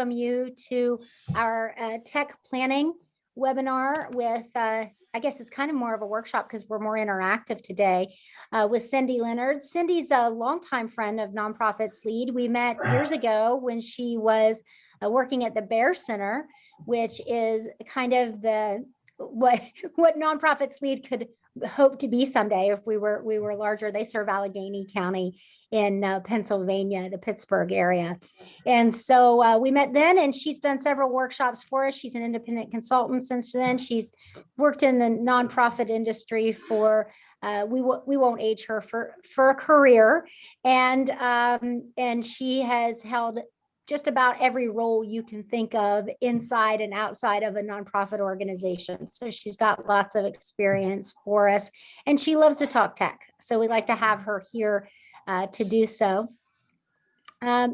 welcome you to our tech planning webinar with, I guess it's kind of more of a workshop because we're more interactive today with Cindy Leonard. Cindy's a longtime friend of Nonprofits Lead. We met years ago when she was working at the Bear Center, which is kind of the what Nonprofits Lead could hope to be someday if we were larger. They serve Allegheny County in Pennsylvania, the Pittsburgh area. And so we met then, and she's done several workshops for us. She's an independent consultant since then. She's worked in the nonprofit industry for, we won't age her, for a career. And she has held just about every role you can think of inside and outside of a nonprofit organization. So she's got lots of experience for us, and she loves to talk tech. So we like to have her here to do so.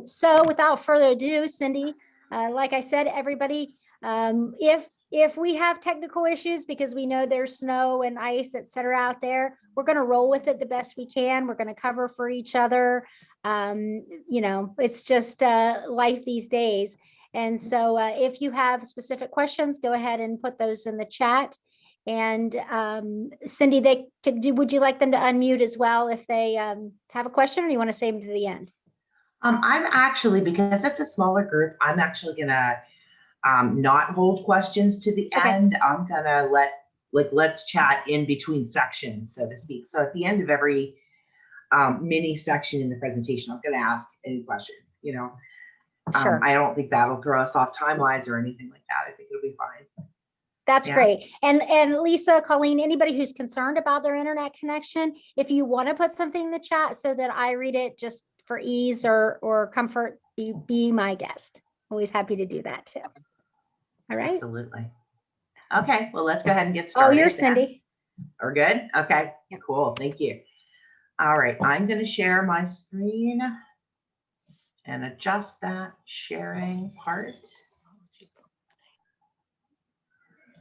So without further ado, Cindy, like I said, everybody, if we have technical issues, because we know there's snow and ice, et cetera, out there, we're going to roll with it the best we can. We're going to cover for each other. You know, it's just life these days. And so if you have specific questions, go ahead and put those in the chat. And Cindy, would you like them to unmute as well if they have a question, or do you want to save them to the end? I'm actually, because it's a smaller group, I'm actually gonna not hold questions to the end. I'm gonna let's chat in between sections, so to speak. So at the end of every mini section in the presentation, I'm gonna ask any questions, you know. Sure. I don't think that'll throw us off time-wise or anything like that. I think it'll be fine. That's great. And Lisa, Colleen, anybody who's concerned about their internet connection, if you want to put something in the chat so that I read it just for ease or comfort, be my guest. Always happy to do that too. All right. Absolutely. Okay, well, let's go ahead and get started. Oh, you're Cindy. We're good? Okay, cool. Thank you. All right, I'm going to share my screen and adjust that sharing part.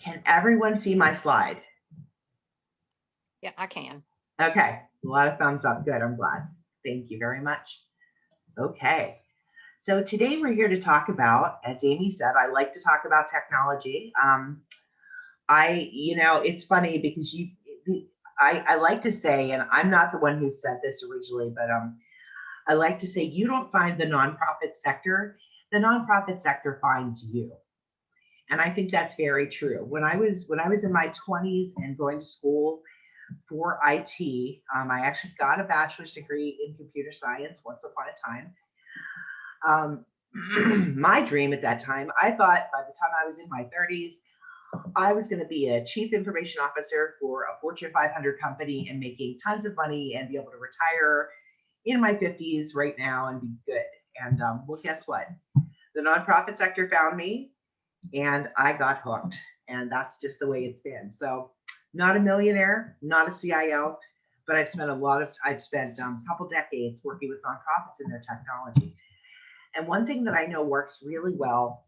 Can everyone see my slide? Yeah, I can. Okay, a lot of thumbs up. Good, I'm glad. Thank you very much. Okay, so today we're here to talk about, as Amy said, I like to talk about technology. You know, it's funny because I like to say, and I'm not the one who said this originally, but I like to say, you don't find the nonprofit sector finds you. And I think that's very true. When I was in my 20s and going to school for IT, I actually got a bachelor's degree in computer science once upon a time. My dream at that time, I thought by the time I was in my 30s, I was going to be a chief information officer for a Fortune 500 company and making tons of money and be able to retire in my 50s right now and be good. And well, guess what? The nonprofit sector found me, and I got hooked, and that's just the way it's been. So not a millionaire, not a CIO, but I've spent a couple decades working with nonprofits in their technology. And one thing that I know works really well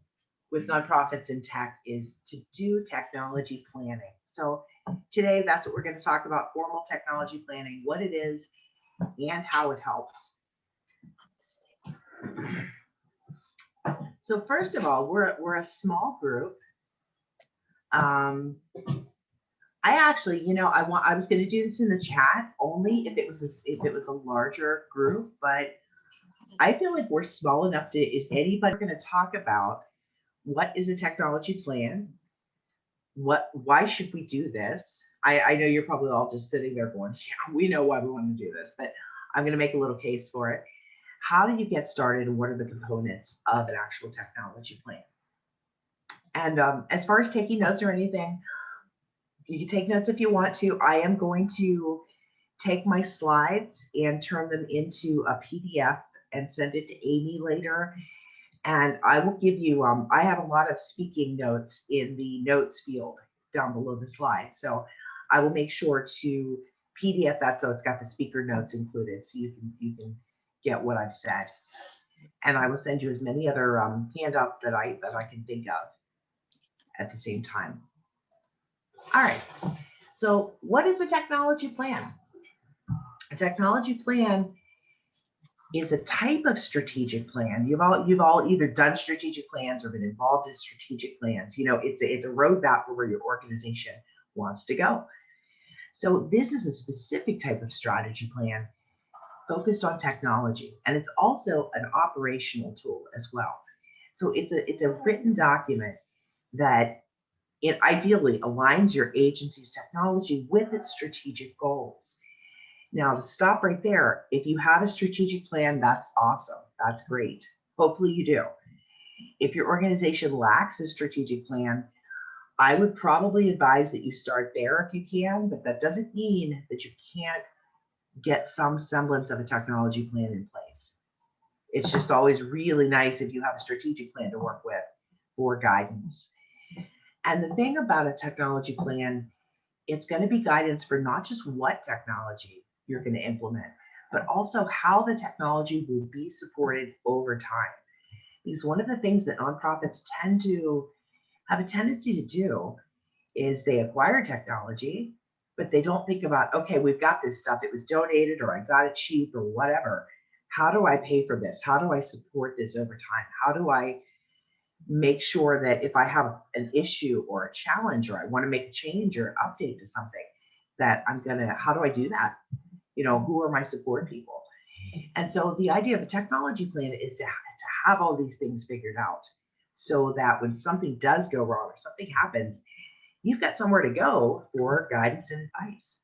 with nonprofits in tech is to do technology planning. So today, that's what we're going to talk about: formal technology planning, what it is and how it helps. So first of all, we're a small group. I actually, you know, I was going to do this in the chat only if it was a larger group, but I feel like we're small enough to. Is anybody going to talk about what is a technology plan? Why should we do this? I know you're probably all just sitting there going, yeah, we know why we want to do this, but I'm going to make a little case for it. How do you get started, and what are the components of an actual technology plan? And as far as taking notes or anything, you can take notes if you want to. I am going to take my slides and turn them into a PDF and send it to Amy later. And I will give you, I have a lot of speaking notes in the notes field down below the slide. So I will make sure to PDF that so it's got the speaker notes included, so you can get what I've said. And I will send you as many other handouts that I can think of at the same time. All right, so what is a technology plan? A technology plan is a type of strategic plan. You've all either done strategic plans or been involved in strategic plans. You know, it's a roadmap for where your organization wants to go. So this is a specific type of strategy plan focused on technology, and it's also an operational tool as well. So it's a written document that it ideally aligns your agency's technology with its strategic goals. Now, to stop right there, if you have a strategic plan, that's awesome. That's great. Hopefully you do. If your organization lacks a strategic plan, I would probably advise that you start there if you can, but that doesn't mean that you can't get some semblance of a technology plan in place. It's just always really nice if you have a strategic plan to work with for guidance. And the thing about a technology plan, it's going to be guidance for not just what technology you're going to implement, but also how the technology will be supported over time. Because one of the things that nonprofits tend to have a tendency to do is they acquire technology, but they don't think about, okay, we've got this stuff, it was donated or I got it cheap or whatever. How do I pay for this? How do I support this over time? How do I make sure that if I have an issue or a challenge or I want to make a change or update to something, that how do I do that? You know, who are my support people? And so the idea of a technology plan is to have all these things figured out so that when something does go wrong or something happens, you've got somewhere to go for guidance and advice.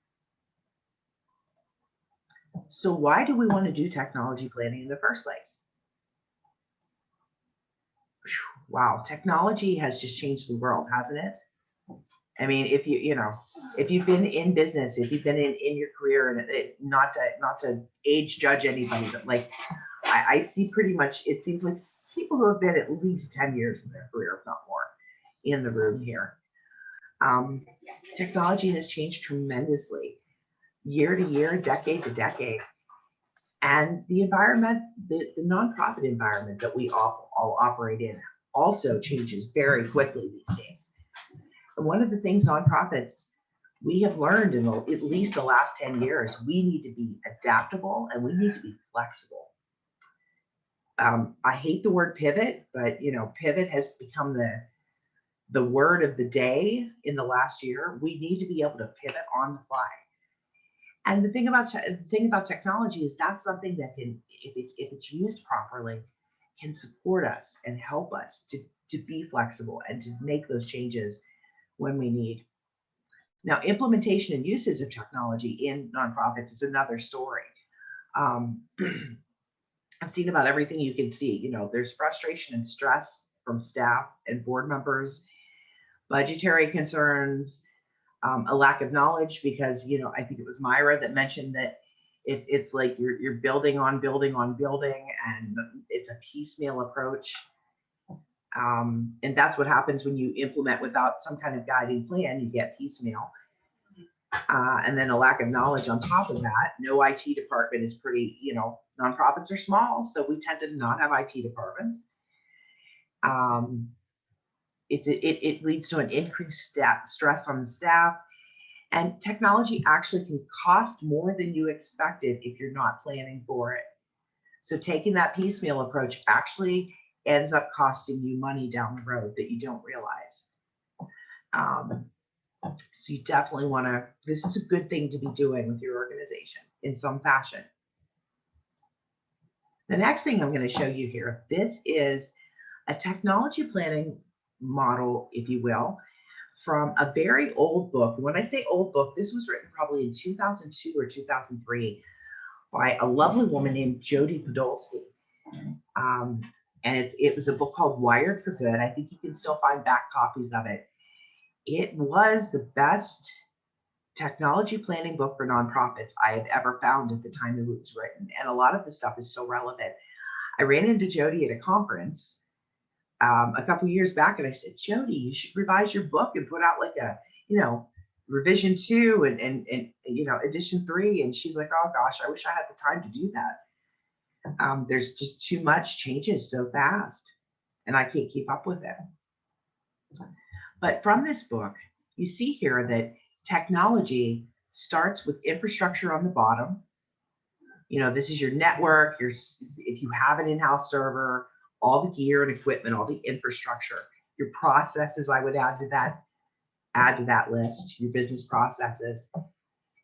So why do we want to do technology planning in the first place? Wow, technology has just changed the world, hasn't it? I mean, if you've been in business, if you've been in your career, and not to age judge anybody, but like I see pretty much, it seems like people who have been at least 10 years in their career, if not more, in the room here. Technology has changed tremendously, year to year, decade to decade. And the environment, the nonprofit environment that we all operate in also changes very quickly these days. And one of the things nonprofits we have learned in at least the last 10 years, we need to be adaptable and we need to be flexible. I hate the word pivot, but pivot has become the word of the day in the last year. We need to be able to pivot on the fly. And the thing about technology is that's something that can, if it's used properly, can support us and help us to be flexible and to make those changes when we need. Now, implementation and usage of technology in nonprofits is another story. I've seen about everything you can see. There's frustration and stress from staff and board members, budgetary concerns, a lack of knowledge because I think it was Myra that mentioned that it's like you're building on building on building, and it's a piecemeal approach. And that's what happens when you implement without some kind of guiding plan. You get piecemeal, and then a lack of knowledge on top of that. No IT department is pretty. Nonprofits are small, so we tend to not have IT departments. It leads to an increased stress on the staff, and technology actually can cost more than you expected if you're not planning for it. So taking that piecemeal approach actually ends up costing you money down the road that you don't realize. So you definitely want to, this is a good thing to be doing with your organization in some fashion. The next thing I'm going to show you here, this is a technology planning model, if you will, from a very old book. When I say old book, this was written probably in 2002 or 2003 by a lovely woman named Jody Podolsky. And it was a book called Wired for Good. I think you can still find back copies of it. It was the best technology planning book for nonprofits I have ever found at the time it was written. And a lot of the stuff is still relevant. I ran into Jody at a conference a couple years back, and I said, Jody, you should revise your book and put out like a, revision 2 and edition 3. And she's like, oh gosh, I wish I had the time to do that. There's just too much changes so fast, and I can't keep up with it. But from this book, you see here that technology starts with infrastructure on the bottom, This is your network, if you have an in-house server, all the gear and equipment, all the infrastructure, your processes, I would add to that list, your business processes.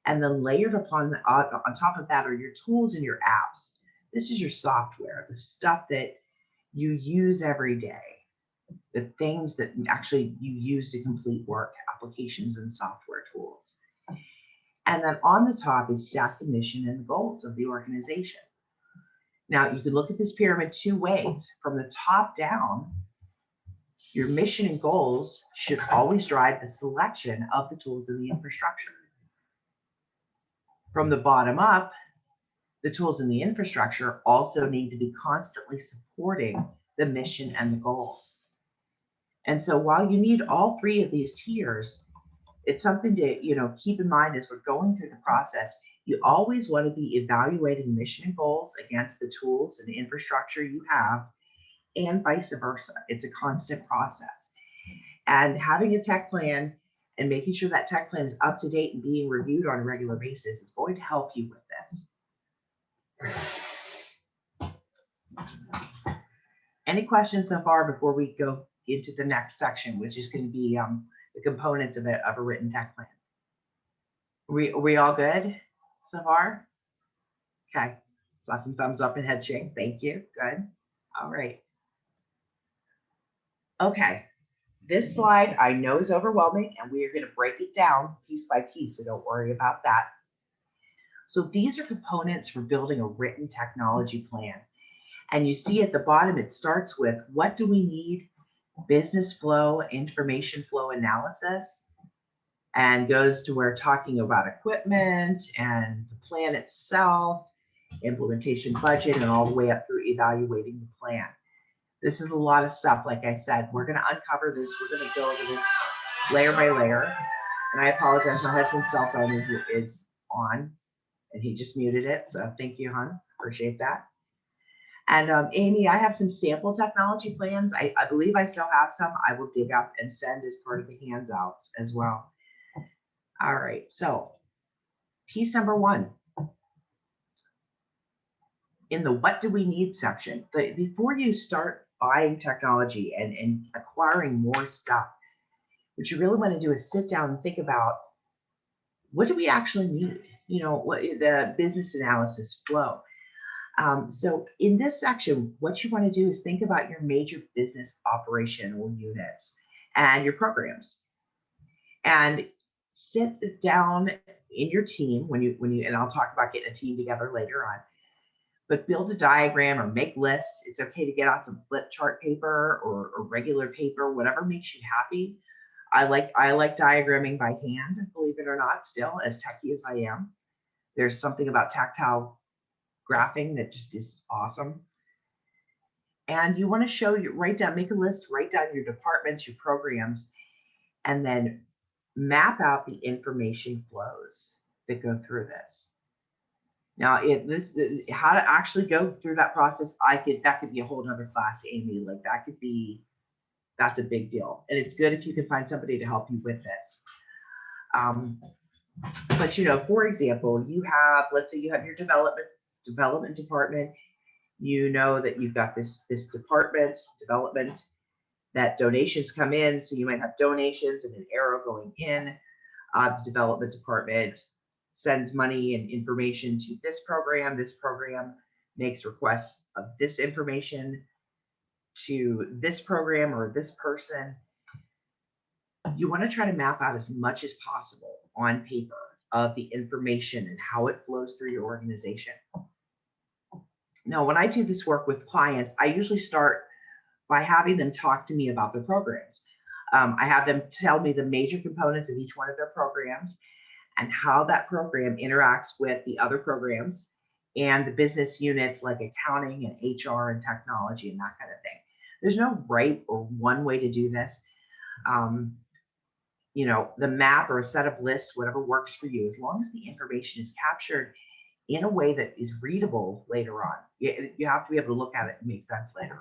And then layered on top of that are your tools and your apps. This is your software, the stuff that you use every day, the things that actually you use to complete work, applications and software tools. And then on the top is stack the mission and the goals of the organization. Now you can look at this pyramid two ways. From the top down, your mission and goals should always drive the selection of the tools and the infrastructure. From the bottom up, the tools and the infrastructure also need to be constantly supporting the mission and the goals. And so while you need all three of these tiers, it's something to keep in mind as we're going through the process. You always want to be evaluating mission and goals against the tools and the infrastructure you have, and vice versa. It's a constant process. And having a tech plan and making sure that tech plan is up to date and being reviewed on a regular basis is going to help you with this. Any questions so far before we go into the next section, which is going to be the components of a written tech plan? Are we all good so far? Okay, saw some thumbs up and head shake. Thank you. Good. All right. Okay, this slide I know is overwhelming, and we are going to break it down piece by piece, so don't worry about that. So these are components for building a written technology plan. And you see at the bottom, it starts with, what do we need? Business flow, information flow analysis, and goes to where talking about equipment and the plan itself, implementation budget, and all the way up through evaluating the plan. This is a lot of stuff. Like I said, we're going to uncover this. We're going to go over this layer by layer. And I apologize, my husband's cell phone is on, and he just muted it. So thank you, hon. Appreciate that. And Amy, I have some sample technology plans. I believe I still have some. I will dig up and send as part of the handouts as well. All right, so piece number one. In the what do we need section, before you start buying technology and acquiring more stuff, what you really want to do is sit down and think about, what do we actually need? What the business analysis flow. So in this section, what you want to do is think about your major business operational units and your programs, and sit down in your team when you, and I'll talk about getting a team together later on, but build a diagram or make lists. It's okay to get out some flip chart paper or regular paper, whatever makes you happy. I like diagramming by hand, believe it or not, still, as techie as I am. There's something about tactile graphing that just is awesome. And you want to make a list, write down your departments, your programs, and then map out the information flows that go through this. Now, how to actually go through that process, that could be a whole nother class, Amy. Like that's a big deal. And it's good if you can find somebody to help you with this. But for example, let's say you have your development department. You know that you've got this development that donations come in. So you might have donations and an arrow going in. The development department sends money and information to this program. This program makes requests of this information to this program or this person. You want to try to map out as much as possible on paper of the information and how it flows through your organization. Now, when I do this work with clients, I usually start by having them talk to me about their programs. I have them tell me the major components of each one of their programs and how that program interacts with the other programs and the business units like accounting and HR and technology and that kind of thing. There's no right or one way to do this. The map or a set of lists, whatever works for you, as long as the information is captured in a way that is readable later on. You have to be able to look at it and make sense later on.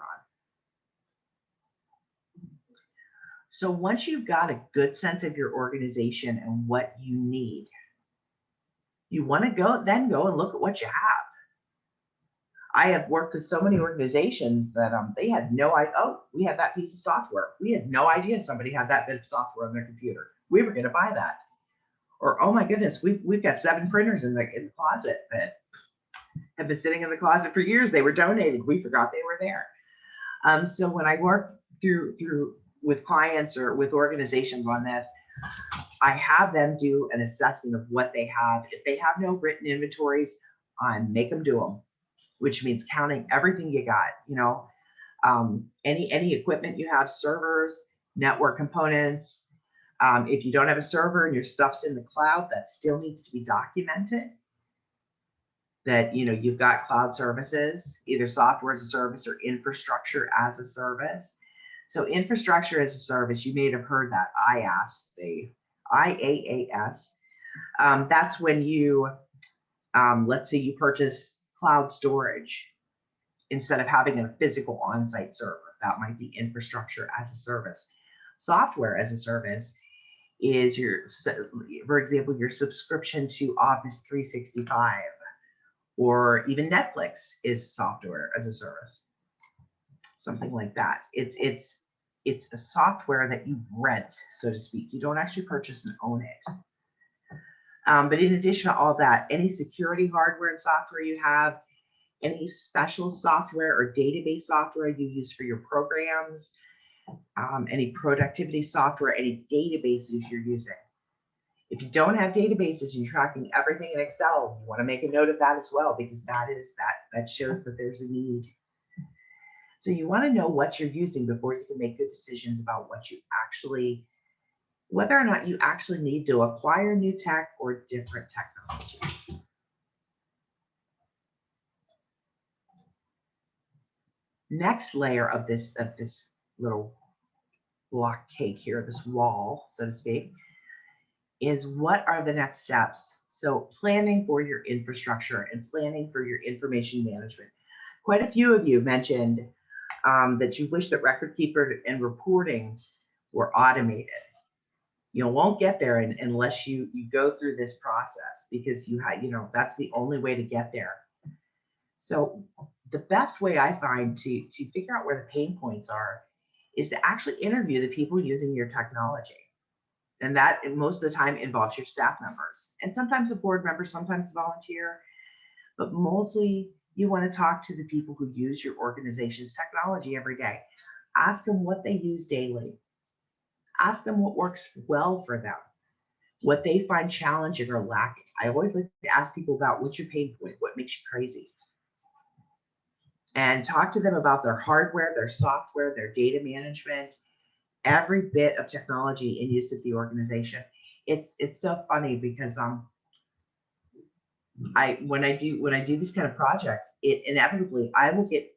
So once you've got a good sense of your organization and what you need, you want to go and look at what you have. I have worked with so many organizations that they had no idea. Oh, we had that piece of software. We had no idea somebody had that bit of software on their computer. We were going to buy that. Or, oh my goodness, we've got 7 printers in the closet that have been sitting in the closet for years. They were donated. We forgot they were there. So when I work through with clients or with organizations on this, I have them do an assessment of what they have. If they have no written inventories, make them do them, which means counting everything you got, any equipment you have, servers, network components. If you don't have a server and your stuff's in the cloud, that still needs to be documented. That, you've got cloud services, either software as a service or infrastructure as a service. So infrastructure as a service, you may have heard that IaaS. That's when you, let's say you purchase cloud storage instead of having a physical on-site server. That might be infrastructure as a service. Software as a service is for example, your subscription to Office 365, or even Netflix is software as a service, something like that. It's a software that you rent, so to speak. You don't actually purchase and own it. But in addition to all that, any security hardware and software you have, any special software or database software you use for your programs, any productivity software, any databases you're using. If you don't have databases and you're tracking everything in Excel, you want to make a note of that as well, because that shows that there's a need. So you want to know what you're using before you can make good decisions about whether or not you actually need to acquire new tech or different technology. Next layer of this little block cake here, this wall, so to speak, is what are the next steps? So planning for your infrastructure and planning for your information management. Quite a few of you mentioned that you wish that record keeping and reporting were automated. You won't get there unless you go through this process, because that's the only way to get there. So the best way I find to figure out where the pain points are is to actually interview the people using your technology. And that most of the time involves your staff members, and sometimes a board member, sometimes a volunteer, but mostly you want to talk to the people who use your organization's technology every day. Ask them what they use daily. Ask them what works well for them, what they find challenging or lacking. I always like to ask people about what's your pain point, what makes you crazy, and talk to them about their hardware, their software, their data management, every bit of technology in use at the organization. It's so funny because when I do these kind of projects, it inevitably I will get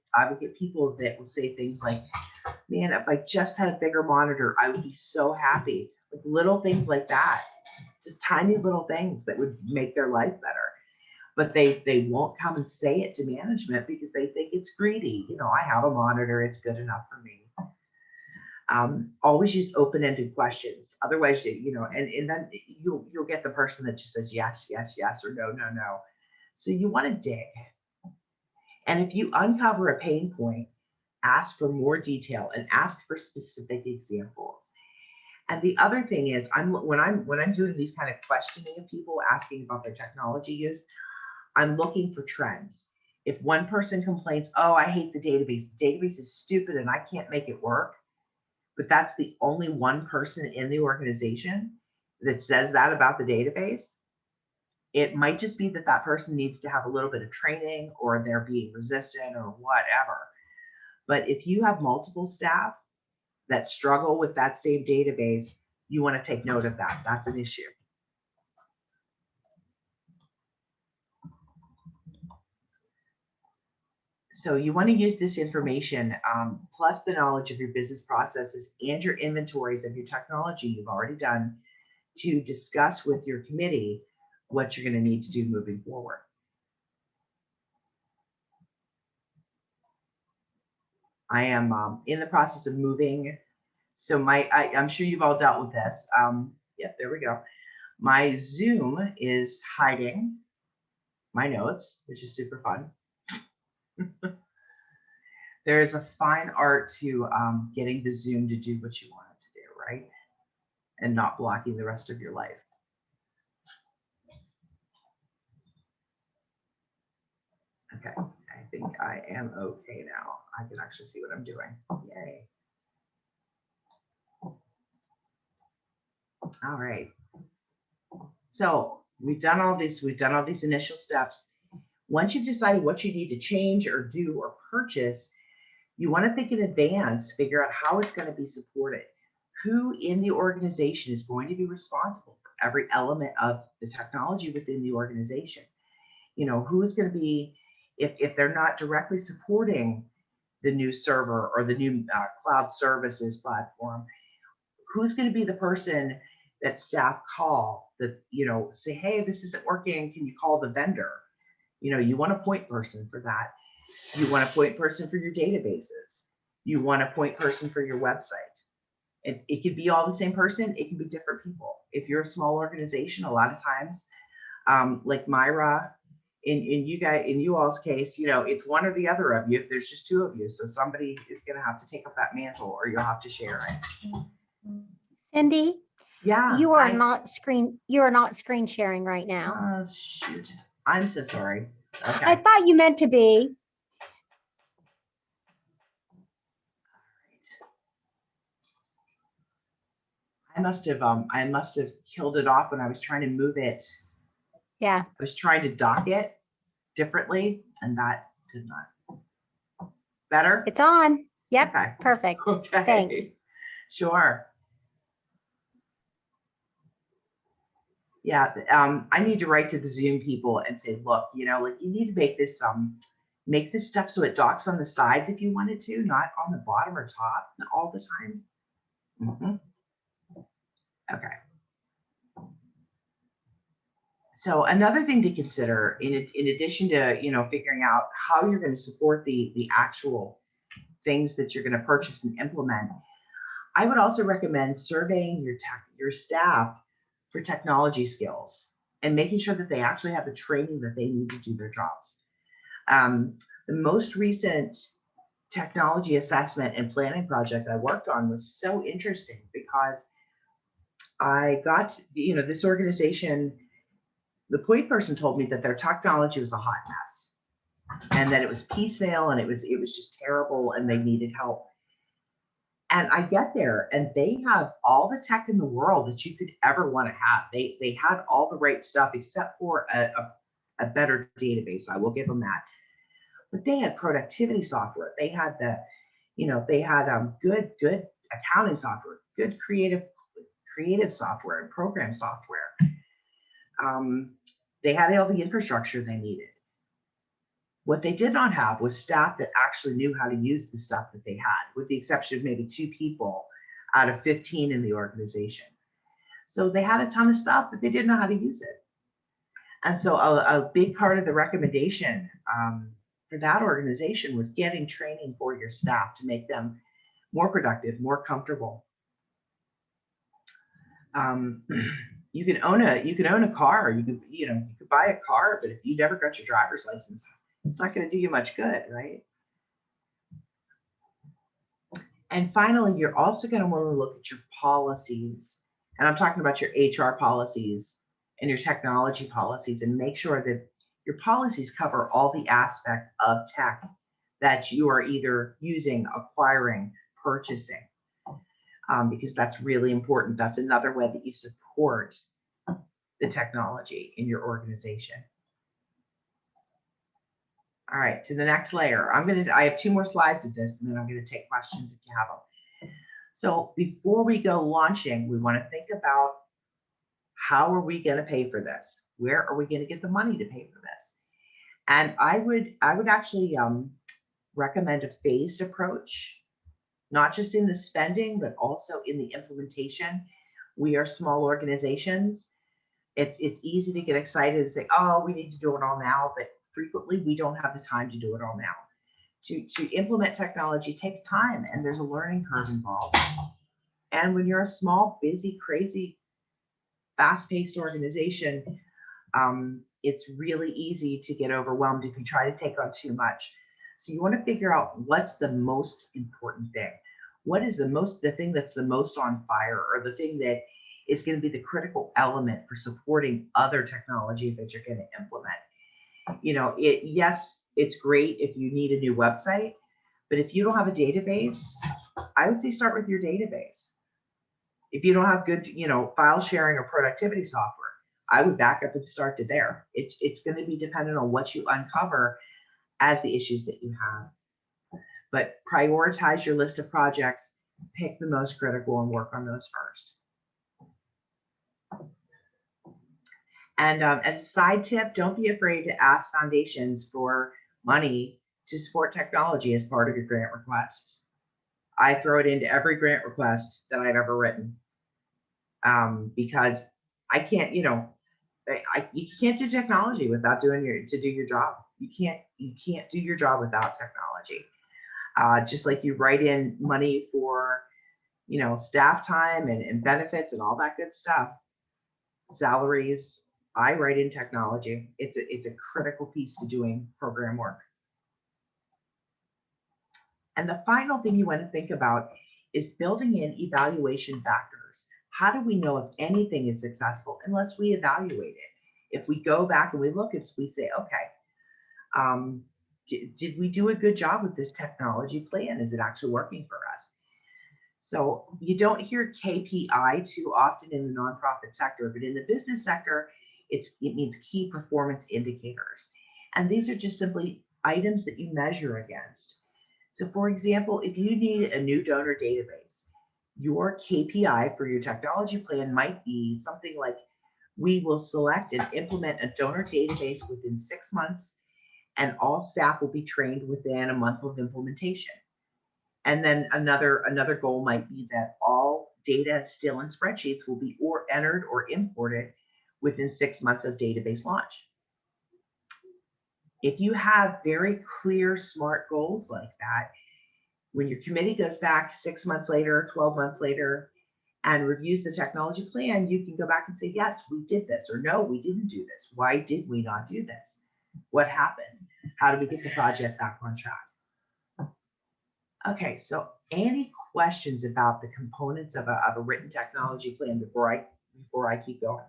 people that will say things like, man, if I just had a bigger monitor, I would be so happy. Like little things like that, just tiny little things that would make their life better. But they won't come and say it to management because they think it's greedy. I have a monitor, it's good enough for me. Always use open-ended questions. Otherwise, and then you'll get the person that just says yes, yes, yes, or no, no, no. So you want to dig. And if you uncover a pain point, ask for more detail and ask for specific examples. And the other thing is, when I'm doing these kind of questioning of people, asking about their technology use, I'm looking for trends. If one person complains, oh, I hate the database is stupid and I can't make it work, but that's the only one person in the organization that says that about the database, it might just be that person needs to have a little bit of training, or they're being resistant or whatever. But if you have multiple staff that struggle with that same database, you want to take note of that. That's an issue. So you want to use this information, plus the knowledge of your business processes and your inventories of your technology you've already done, to discuss with your committee what you're going to need to do moving forward. I am in the process of moving. So I'm sure you've all dealt with this. Yep, there we go. My Zoom is hiding my notes, which is super fun. There is a fine art to getting the Zoom to do what you want it to do, right? And not blocking the rest of your life. Okay, I think I am okay now. I can actually see what I'm doing. Yay. All right. So we've done all these initial steps. Once you've decided what you need to change or do or purchase, you want to think in advance, figure out how it's going to be supported. Who in the organization is going to be responsible for every element of the technology within the organization? You know, who's going to be, if they're not directly supporting the new server or the new cloud services platform, who's going to be the person that staff call that, you know, say, hey, this isn't working. Can you call the vendor? You know, you want a point person for that. You want a point person for your databases. You want a point person for your website. It could be all the same person. It can be different people. If you're a small organization, a lot of times, like Myra, in you all's case, you know, it's one or the other of you. If there's just two of you, so somebody is going to have to take up that mantle, or you'll have to share it. Cindy, Yeah, you are not screen sharing right now. Oh shoot! I'm so sorry. Okay. I thought you meant to be. I must have killed it off when I was trying to move it. Yeah. I was trying to dock it differently, and that did not. Better? It's on. Yep. Okay. Perfect. Okay. Thanks. Sure. Yeah. I need to write to the Zoom people and say, look, you know, like you need to make this stuff so it docks on the sides if you wanted to, not on the bottom or top all the time. Mm-hmm. Okay. So another thing to consider in addition to, you know, figuring out how you're going to support the actual things that you're going to purchase and implement, I would also recommend surveying your staff for technology skills and making sure that they actually have the training that they need to do their jobs. The most recent technology assessment and planning project I worked on was so interesting because I got, you know, this organization, the point person told me that their technology was a hot mess and that it was piecemeal and it was just terrible and they needed help. And I get there and they have all the tech in the world that you could ever want to have. They had all the right stuff except for a better database. I will give them that. But they had productivity software. They had good accounting software, good creative software and program software. They had all the infrastructure they needed. What they did not have was staff that actually knew how to use the stuff that they had, with the exception of maybe 2 people out of 15 in the organization. So they had a ton of stuff, but they didn't know how to use it. And so a big part of the recommendation for that organization was getting training for your staff to make them more productive, more comfortable. You can own a car. You could buy a car, but if you never got your driver's license, it's not going to do you much good, right? And finally, you're also going to want to look at your policies. And I'm talking about your HR policies and your technology policies, and make sure that your policies cover all the aspects of tech that you are either using, acquiring, purchasing, because that's really important. That's another way that you support the technology in your organization. All right, to the next layer. I have 2 more slides of this, and then I'm going to take questions if you have them. So before we go launching, we want to think about how are we going to pay for this? Where are we going to get the money to pay for this? And I would actually recommend a phased approach, not just in the spending, but also in the implementation. We are small organizations. It's easy to get excited and say, oh, we need to do it all now, but frequently we don't have the time to do it all now. To implement technology takes time, and there's a learning curve involved. And when you're a small, busy, crazy, fast-paced organization, it's really easy to get overwhelmed if you try to take on too much. So you want to figure out what's the most important thing. What is the thing that's the most on fire, or the thing that is going to be the critical element for supporting other technology that you're going to implement. Yes, it's great if you need a new website, but if you don't have a database, I would say start with your database. If you don't have good, file sharing or productivity software, I would back up and start to there. It's going to be dependent on what you uncover as the issues that you have. But prioritize your list of projects, pick the most critical and work on those first. And as a side tip, don't be afraid to ask foundations for money to support technology as part of your grant requests. I throw it into every grant request that I've ever written, because I can't, you can't do technology without do your job. You can't do your job without technology. Just like you write in money for, staff time and benefits and all that good stuff, salaries, I write in technology. It's a critical piece to doing program work. And the final thing you want to think about is building in evaluation factors. How do we know if anything is successful unless we evaluate it? If we go back and we look and we say, okay, did we do a good job with this technology plan? Is it actually working for us? So you don't hear KPI too often in the nonprofit sector, but in the business sector, it means key performance indicators. And these are just simply items that you measure against. So for example, if you need a new donor database, your KPI for your technology plan might be something like, we will select and implement a donor database within 6 months, and all staff will be trained within a month of implementation. And then another goal might be that all data still in spreadsheets will be entered or imported within 6 months of database launch. If you have very clear, smart goals like that, when your committee goes back 6 months later, 12 months later, and reviews the technology plan, you can go back and say, yes, we did this, or no, we didn't do this. Why did we not do this? What happened? How did we get the project back on track? Okay, so any questions about the components of a written technology plan before I keep going?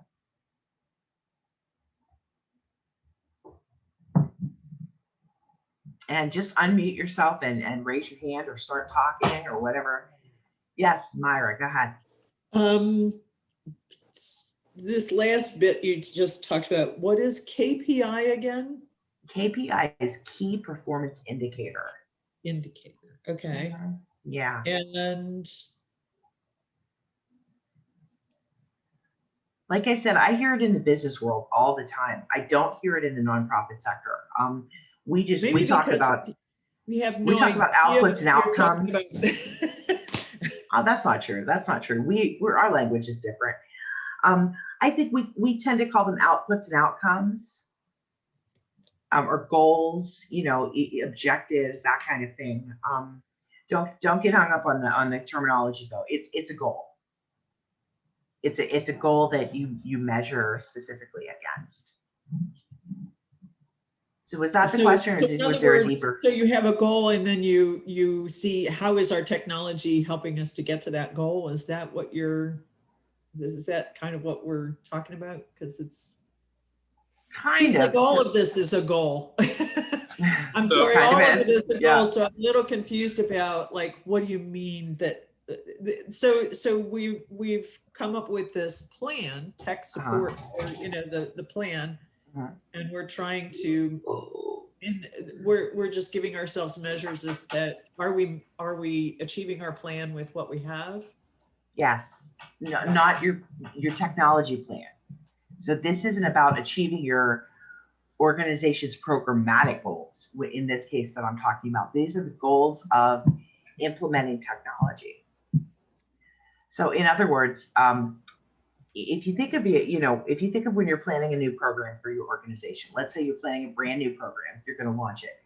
And just unmute yourself and raise your hand or start talking or whatever. Yes, Myra, go ahead. This last bit you just talked about, what is KPI again? KPI is key performance indicator. Indicator, okay. Yeah. And like I said, I hear it in the business world all the time. I don't hear it in the nonprofit sector. We talk about outputs and outcomes. Oh, that's not true. That's not true. Our language is different. I think we tend to call them outputs and outcomes, or goals, objectives, that kind of thing. Don't get hung up on the terminology though. It's a goal. It's a goal that you measure specifically against. So was that the question, or was there a deeper? So you have a goal, and then you see, how is our technology helping us to get to that goal? Is that kind of what we're talking about? Because it's seems like all of this is a goal. I'm sorry, all of it is a goal. So I'm a little confused about, like, what do you mean that? So we've come up with this plan, tech support, or the plan, and we're trying to, and we're just giving ourselves measures as that are we achieving our plan with what we have? Yes, no, not your technology plan. So this isn't about achieving your organization's programmatic goals. In this case that I'm talking about, these are the goals of implementing technology. So in other words, if you think of when you're planning a new program for your organization, let's say you're planning a brand new program, you're going to launch it.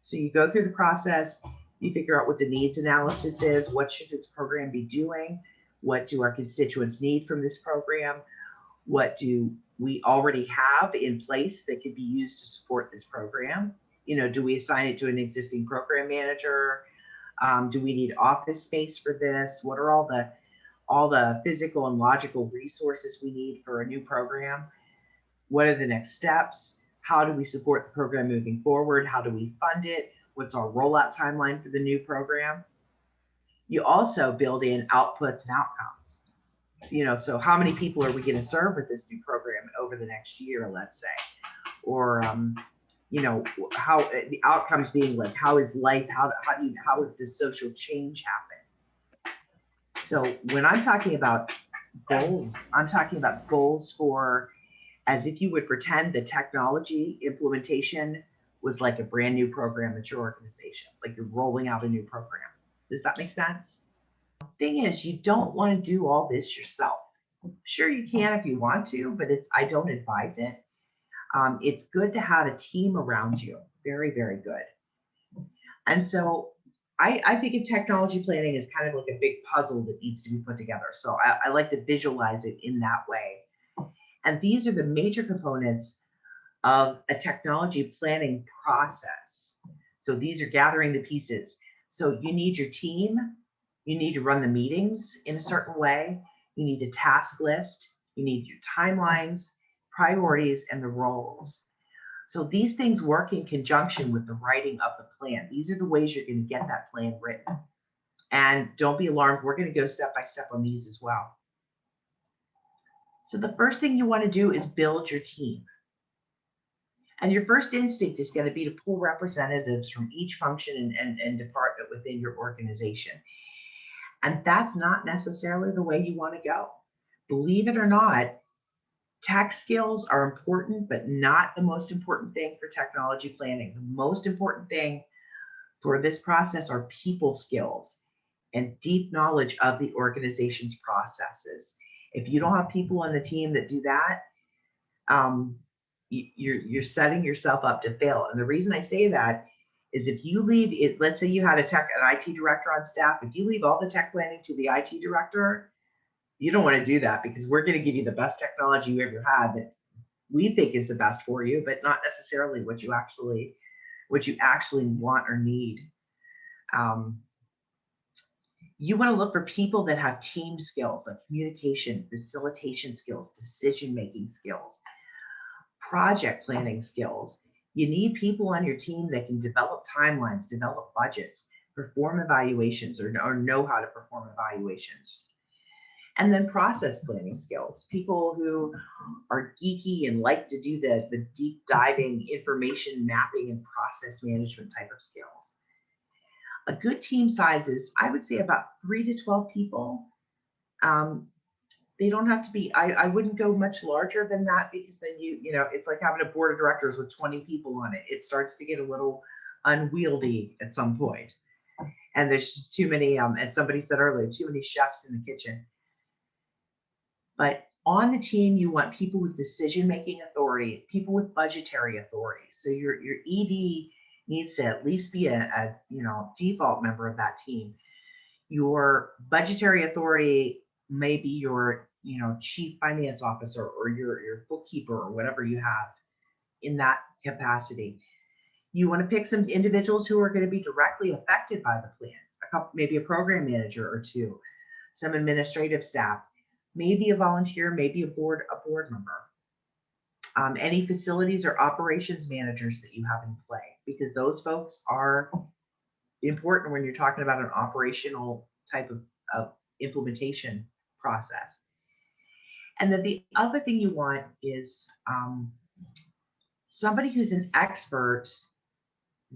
So you go through the process, you figure out what the needs analysis is, what should this program be doing, what do our constituents need from this program, what do we already have in place that could be used to support this program, Do we assign it to an existing program manager? Do we need office space for this? What are all the physical and logical resources we need for a new program? What are the next steps? How do we support the program moving forward? How do we fund it? What's our rollout timeline for the new program? You also build in outputs and outcomes. So how many people are we going to serve with this new program over the next year, let's say? Or, how the outcomes being like, how is life? How does social change happen? So when I'm talking about goals, I'm talking about goals for, as if you would pretend the technology implementation was like a brand new program at your organization, like you're rolling out a new program. Does that make sense? Thing is, you don't want to do all this yourself. Sure, you can if you want to, but I don't advise it. It's good to have a team around you. Very, very good. And so I think of technology planning as kind of like a big puzzle that needs to be put together. So I like to visualize it in that way. And these are the major components of a technology planning process. So these are gathering the pieces. So you need your team. You need to run the meetings in a certain way. You need a task list. You need your timelines, priorities, and the roles. So these things work in conjunction with the writing of the plan. These are the ways you're going to get that plan written. And don't be alarmed. We're going to go step by step on these as well. So the first thing you want to do is build your team. And your first instinct is going to be to pull representatives from each function and department within your organization. And that's not necessarily the way you want to go. Believe it or not, tech skills are important, but not the most important thing for technology planning. The most important thing for this process are people skills and deep knowledge of the organization's processes. If you don't have people on the team that do that, you're setting yourself up to fail. And the reason I say that is if you leave it, let's say you had an IT director on staff, if you leave all the tech planning to the IT director, you don't want to do that, because we're going to give you the best technology you ever had that we think is the best for you, but not necessarily what you actually want or need. You want to look for people that have team skills like communication, facilitation skills, decision-making skills, project planning skills. You need people on your team that can develop timelines, develop budgets, perform evaluations, or know how to perform evaluations. And then process planning skills, people who are geeky and like to do the deep diving information mapping and process management type of skills. A good team size is, I would say, about 3 to 12 people. They don't have to be, I wouldn't go much larger than that, because then it's like having a board of directors with 20 people on it. It starts to get a little unwieldy at some point. And there's just too many, as somebody said earlier, too many chefs in the kitchen. But on the team, you want people with decision-making authority, people with budgetary authority. So your ED needs to at least be a default member of that team. Your budgetary authority may be your chief finance officer or your bookkeeper or whatever you have in that capacity. You want to pick some individuals who are going to be directly affected by the plan, maybe a program manager or two, some administrative staff, maybe a volunteer, maybe a board member. Any facilities or operations managers that you have in play, because those folks are important when you're talking about an operational type of implementation process. And then the other thing you want is somebody who's an expert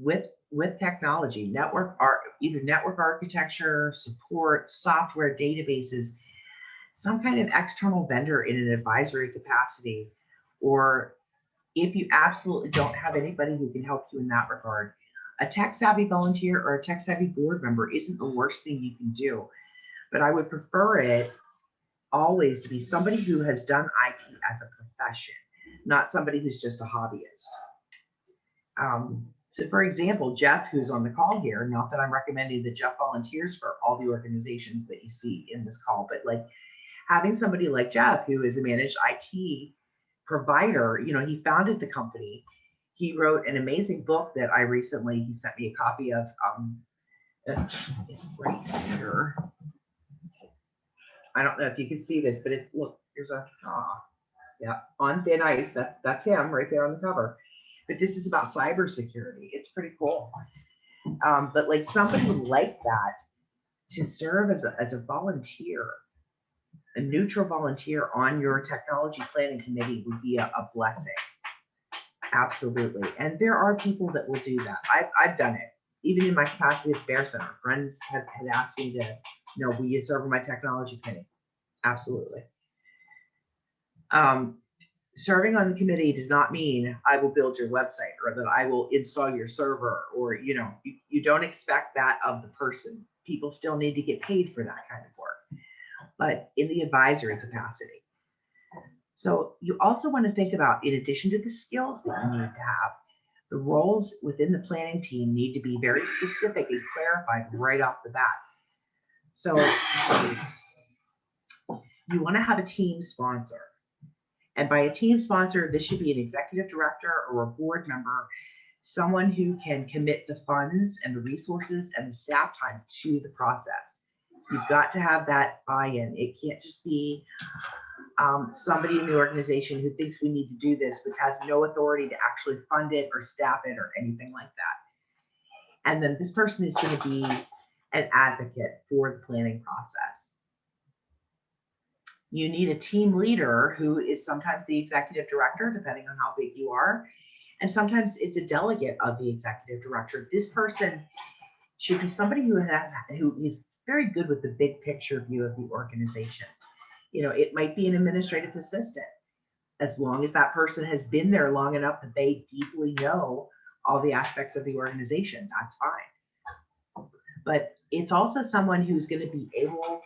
with technology, either network architecture, support, software, databases, some kind of external vendor in an advisory capacity. Or if you absolutely don't have anybody who can help you in that regard, a tech savvy volunteer or a tech savvy board member isn't the worst thing you can do. But I would prefer it always to be somebody who has done IT as a profession, not somebody who's just a hobbyist. So for example, Jeff, who's on the call here, not that I'm recommending that Jeff volunteers for all the organizations that you see in this call, but like having somebody like Jeff, who is a managed IT provider, he founded the company. He wrote an amazing book that he sent me a copy of. It's right here. I don't know if you can see this, but look, here's yeah, on thin ice. That's him right there on the cover. But this is about cybersecurity. It's pretty cool. But like somebody like that to serve as a volunteer, a neutral volunteer on your technology planning committee would be a blessing. Absolutely. And there are people that will do that. I've done it. Even in my capacity at Bear Center, friends had asked me to, will you serve on my technology committee? Absolutely. Serving on the committee does not mean I will build your website or that I will install your server, or, you don't expect that of the person. People still need to get paid for that kind of work, but in the advisory capacity. So you also want to think about, in addition to the skills that you need to have, the roles within the planning team need to be very specific and clarified right off the bat. So you want to have a team sponsor. And by a team sponsor, this should be an executive director or a board member, someone who can commit the funds and the resources and the staff time to the process. You've got to have that buy-in. It can't just be somebody in the organization who thinks we need to do this, but has no authority to actually fund it or staff it or anything like that. And then this person is going to be an advocate for the planning process. You need a team leader who is sometimes the executive director, depending on how big you are. And sometimes it's a delegate of the executive director. This person should be somebody who is very good with the big picture view of the organization. It might be an administrative assistant, as long as that person has been there long enough that they deeply know all the aspects of the organization, that's fine. But it's also someone who's going to be able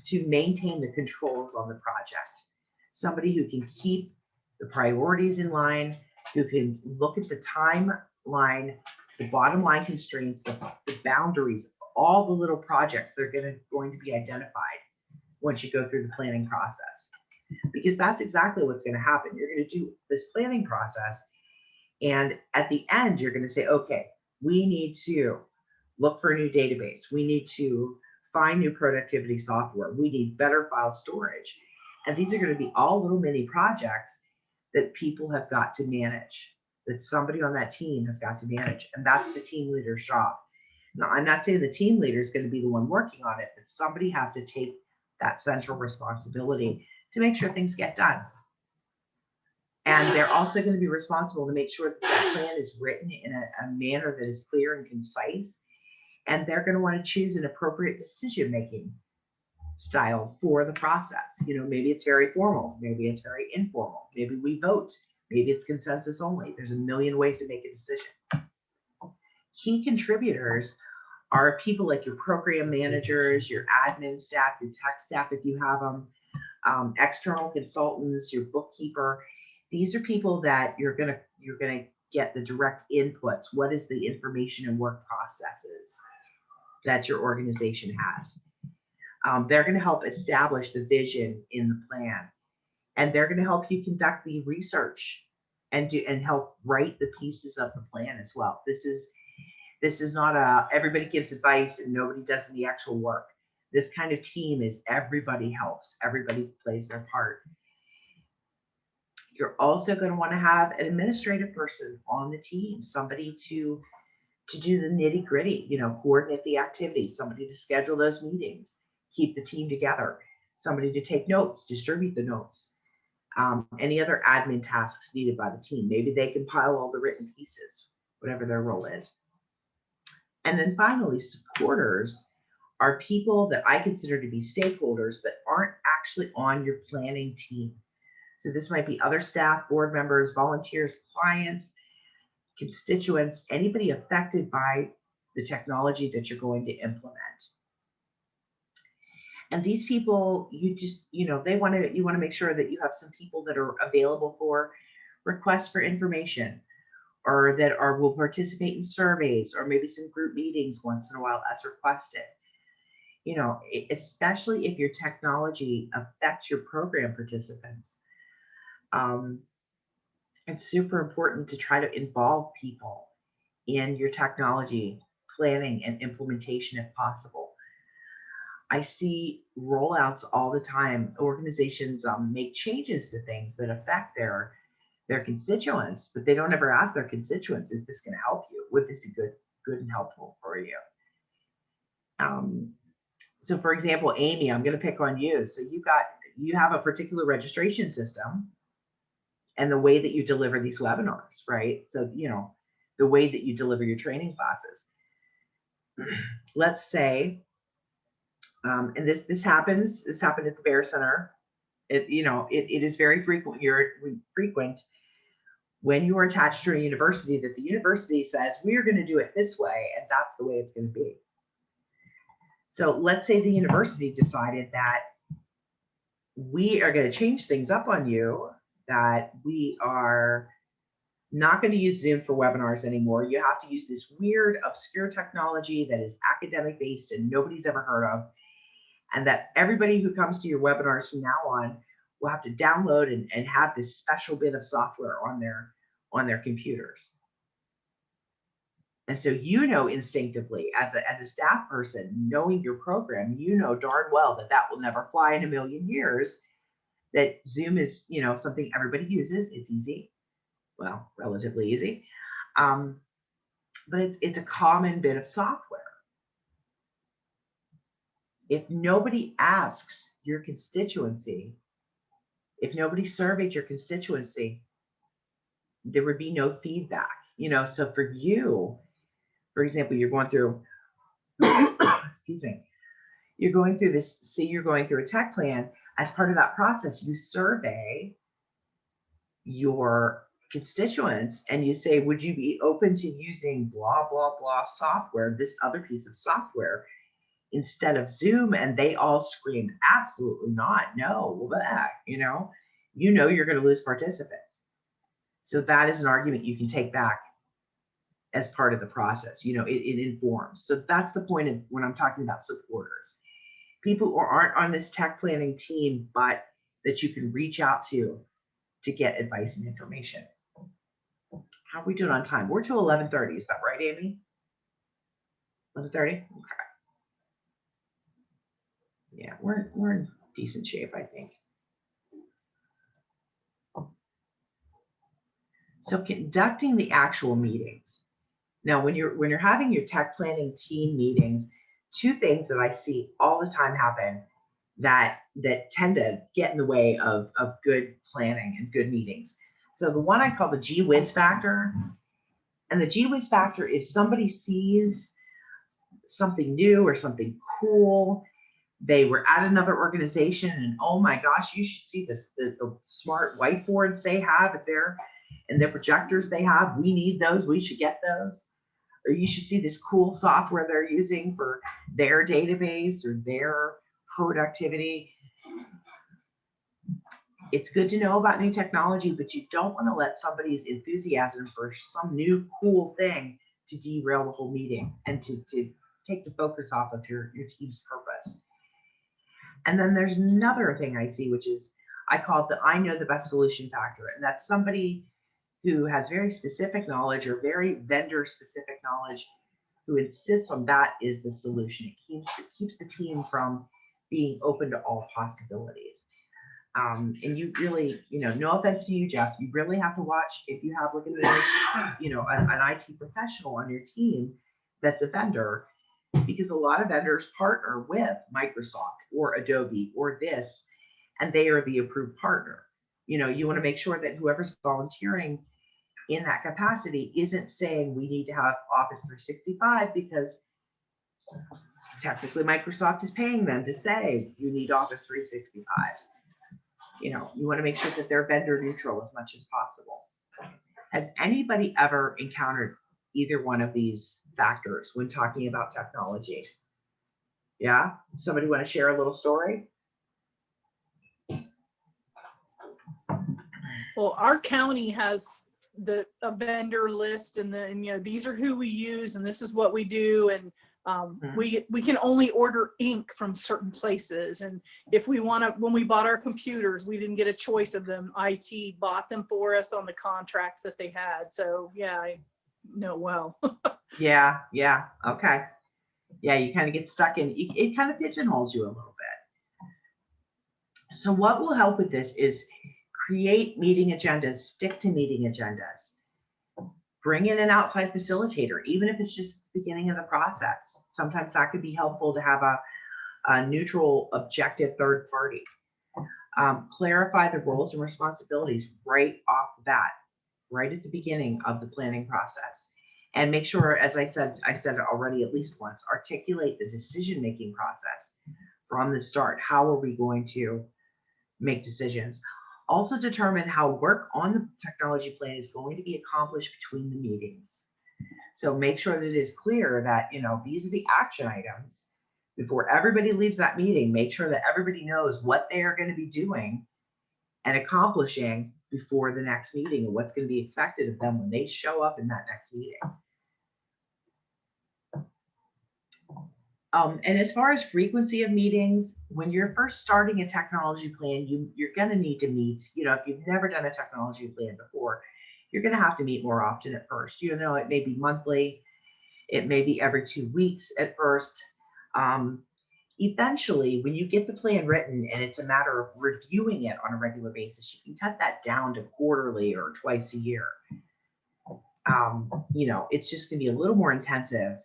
to maintain the controls on the project. Somebody who can keep the priorities in line, who can look at the timeline, the bottom line constraints, the boundaries, all the little projects that are going to be identified once you go through the planning process. Because that's exactly what's going to happen. You're going to do this planning process, and at the end, you're going to say, okay, we need to look for a new database. We need to find new productivity software. We need better file storage. And these are going to be all little mini projects that people have got to manage, that somebody on that team has got to manage. And that's the team leader's job. Now, I'm not saying the team leader is going to be the one working on it, but somebody has to take that central responsibility to make sure things get done. And they're also going to be responsible to make sure that plan is written in a manner that is clear and concise. And they're going to want to choose an appropriate decision-making style for the process. Maybe it's very formal, maybe it's very informal, maybe we vote, maybe it's consensus only. There's a million ways to make a decision. Key contributors are people like your program managers, your admin staff, your tech staff if you have them, external consultants, your bookkeeper. These are people that you're gonna get the direct inputs. What is the information and work processes that your organization has? They're going to help establish the vision in the plan, and they're going to help you conduct the research and help write the pieces of the plan as well. This is not everybody gives advice and nobody does the actual work. This kind of team is everybody helps, everybody plays their part. You're also going to want to have an administrative person on the team, somebody to do the nitty gritty, coordinate the activities, somebody to schedule those meetings, keep the team together, somebody to take notes, distribute the notes, any other admin tasks needed by the team. Maybe they compile all the written pieces, whatever their role is. And then finally, supporters are people that I consider to be stakeholders but aren't actually on your planning team. So this might be other staff, board members, volunteers, clients, constituents, anybody affected by the technology that you're going to implement. And these people, you want to make sure that you have some people that are available for requests for information, or that will participate in surveys, or maybe some group meetings once in a while as requested. Especially if your technology affects your program participants. it's super important to try to involve people in your technology planning and implementation if possible. I see rollouts all the time. Organizations make changes to things that affect their constituents, but they don't ever ask their constituents, is this going to help you? Would this be good and helpful for you? So for example, Amy, I'm going to pick on you. So you have a particular registration system and the way that you deliver these webinars, right? So, the way that you deliver your training classes. Let's say, and this happened at the Bear Center. It is very frequent when you are attached to a university that the university says, we're going to do it this way, and that's the way it's going to be. So let's say the university decided that we are going to change things up on you, that we are not going to use Zoom for webinars anymore. You have to use this weird, obscure technology that is academic based and nobody's ever heard of. And that everybody who comes to your webinars from now on will have to download and have this special bit of software on their computers. And so instinctively, as a staff person, knowing your program, darn well that will never fly in a million years, that Zoom is, something everybody uses. It's easy. Well, relatively easy. But it's a common bit of software. If nobody asks your constituency, if nobody surveyed your constituency, there would be no feedback. So for you, for example, you're going through, excuse me, you're going through a tech plan. As part of that process, you survey your constituents and you say, would you be open to using blah, blah, blah software, this other piece of software, instead of Zoom? And they all scream, absolutely not, no, blah, you're going to lose participants. So that is an argument you can take back as part of the process. It informs. So that's the point of when I'm talking about supporters, people who aren't on this tech planning team, but that you can reach out to get advice and information. How are we doing on time? We're to 11:30. Is that right, Amy? 11:30? Okay. Yeah, we're in decent shape, I think. So conducting the actual meetings. Now, when you're having your tech planning team meetings, two things that I see all the time happen that tend to get in the way of good planning and good meetings. So the one I call the gee whiz factor. And the gee whiz factor is somebody sees something new or something cool. They were at another organization and, oh my gosh, you should see this, the smart whiteboards they have and the projectors they have. We need those. We should get those. Or you should see this cool software they're using for their database or their productivity. It's good to know about new technology, but you don't want to let somebody's enthusiasm for some new cool thing to derail the whole meeting and to take the focus off of your team's purpose. And then there's another thing I see, which is, I call it the I know the best solution factor. And that's somebody who has very specific knowledge or very vendor specific knowledge who insists on that is the solution. It keeps the team from being open to all possibilities. And you really, no offense to you, Jeff, you really have to watch if you have an IT professional on your team that's a vendor, because a lot of vendors partner with Microsoft or Adobe or this, and they are the approved partner. You want to make sure that whoever's volunteering in that capacity isn't saying we need to have Office 365 because technically Microsoft is paying them to say you need Office 365. You want to make sure that they're vendor neutral as much as possible. Has anybody ever encountered either one of these factors when talking about technology? Yeah? Somebody want to share a little story? Well, our county has a vendor list and these are who we use and this is what we do. And We can only order ink from certain places. And if we want to, when we bought our computers, we didn't get a choice of them. IT bought them for us on the contracts that they had. So yeah, I know well. Yeah. Okay. Yeah, you kind of get stuck in, it kind of pigeonholes you a little bit. So what will help with this is create meeting agendas, stick to meeting agendas. Bring in an outside facilitator, even if it's just the beginning of the process. Sometimes that could be helpful to have a neutral, objective third party. Clarify the roles and responsibilities right off the bat, right at the beginning of the planning process. And make sure, as I said it already at least once, articulate the decision-making process from the start. How are we going to make decisions? Also determine how work on the technology plan is going to be accomplished between the meetings. So make sure that it is clear that, these are the action items. Before everybody leaves that meeting, make sure that everybody knows what they are going to be doing and accomplishing before the next meeting and what's going to be expected of them when they show up in that next meeting. And as far as frequency of meetings, when you're first starting a technology plan, you're going to need to meet, if you've never done a technology plan before, you're going to have to meet more often at first. It may be monthly, it may be every 2 weeks at first. Eventually, when you get the plan written and it's a matter of reviewing it on a regular basis, you can cut that down to quarterly or twice a year. It's just going to be a little more intensive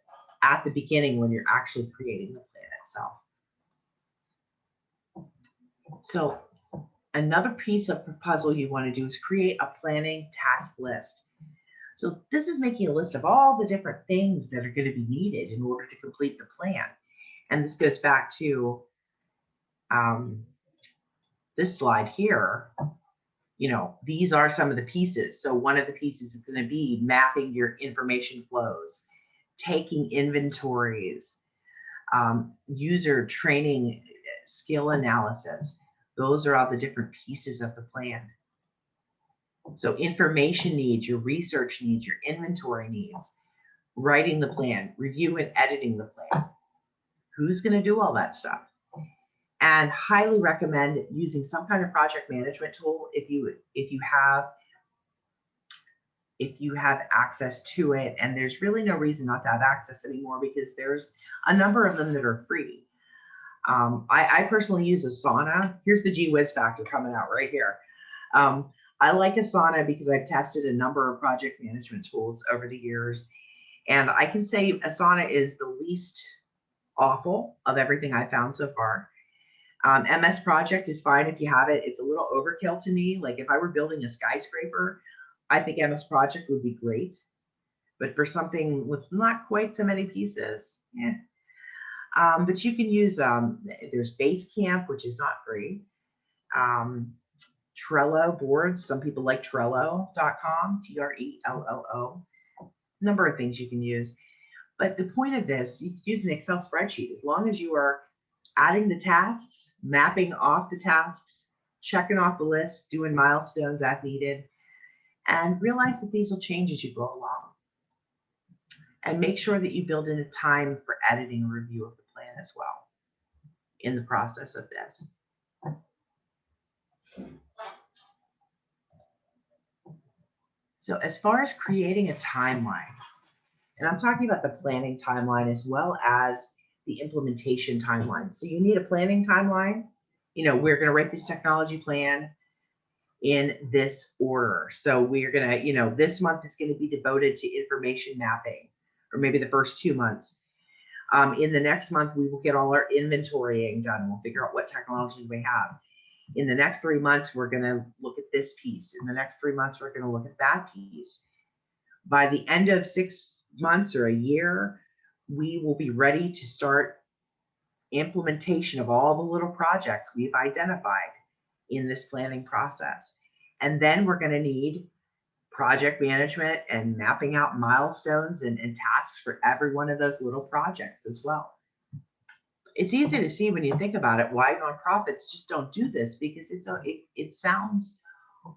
at the beginning when you're actually creating the plan itself. So another piece of the puzzle you want to do is create a planning task list. So this is making a list of all the different things that are going to be needed in order to complete the plan. And this goes back to this slide here. These are some of the pieces. So one of the pieces is going to be mapping your information flows, taking inventories, user training, skill analysis. Those are all the different pieces of the plan. So information needs, your research needs, your inventory needs, writing the plan, review and editing the plan. Who's going to do all that stuff? And highly recommend using some kind of project management tool if you have access to it. And there's really no reason not to have access anymore because there's a number of them that are free. I personally use Asana. Here's the gee whiz factor coming out right here. I like Asana because I've tested a number of project management tools over the years. And I can say Asana is the least awful of everything I've found so far. MS Project is fine if you have it. It's a little overkill to me. Like if I were building a skyscraper, I think MS Project would be great. But for something with not quite so many pieces, yeah. But you can use, there's Basecamp, which is not free. Trello boards. Some people like Trello.com, Trello. Number of things you can use. But the point of this, you can use an Excel spreadsheet as long as you are adding the tasks, mapping off the tasks, checking off the list, doing milestones as needed, and realize that these will change as you go along. And make sure that you build in a time for editing and review of the plan as well in the process of this. So as far as creating a timeline, and I'm talking about the planning timeline as well as the implementation timeline. So you need a planning timeline. We're going to write this technology plan in this order. So we're going to, this month is going to be devoted to information mapping, or maybe the first 2 months. In the next month, we will get all our inventorying done. We'll figure out what technology we have. In the next 3 months, we're going to look at this piece. In the next 3 months, we're going to look at that piece. By the end of 6 months or a year, we will be ready to start implementation of all the little projects we've identified in this planning process. And then we're going to need project management and mapping out milestones and tasks for every one of those little projects as well. It's easy to see when you think about it why nonprofits just don't do this, because it sounds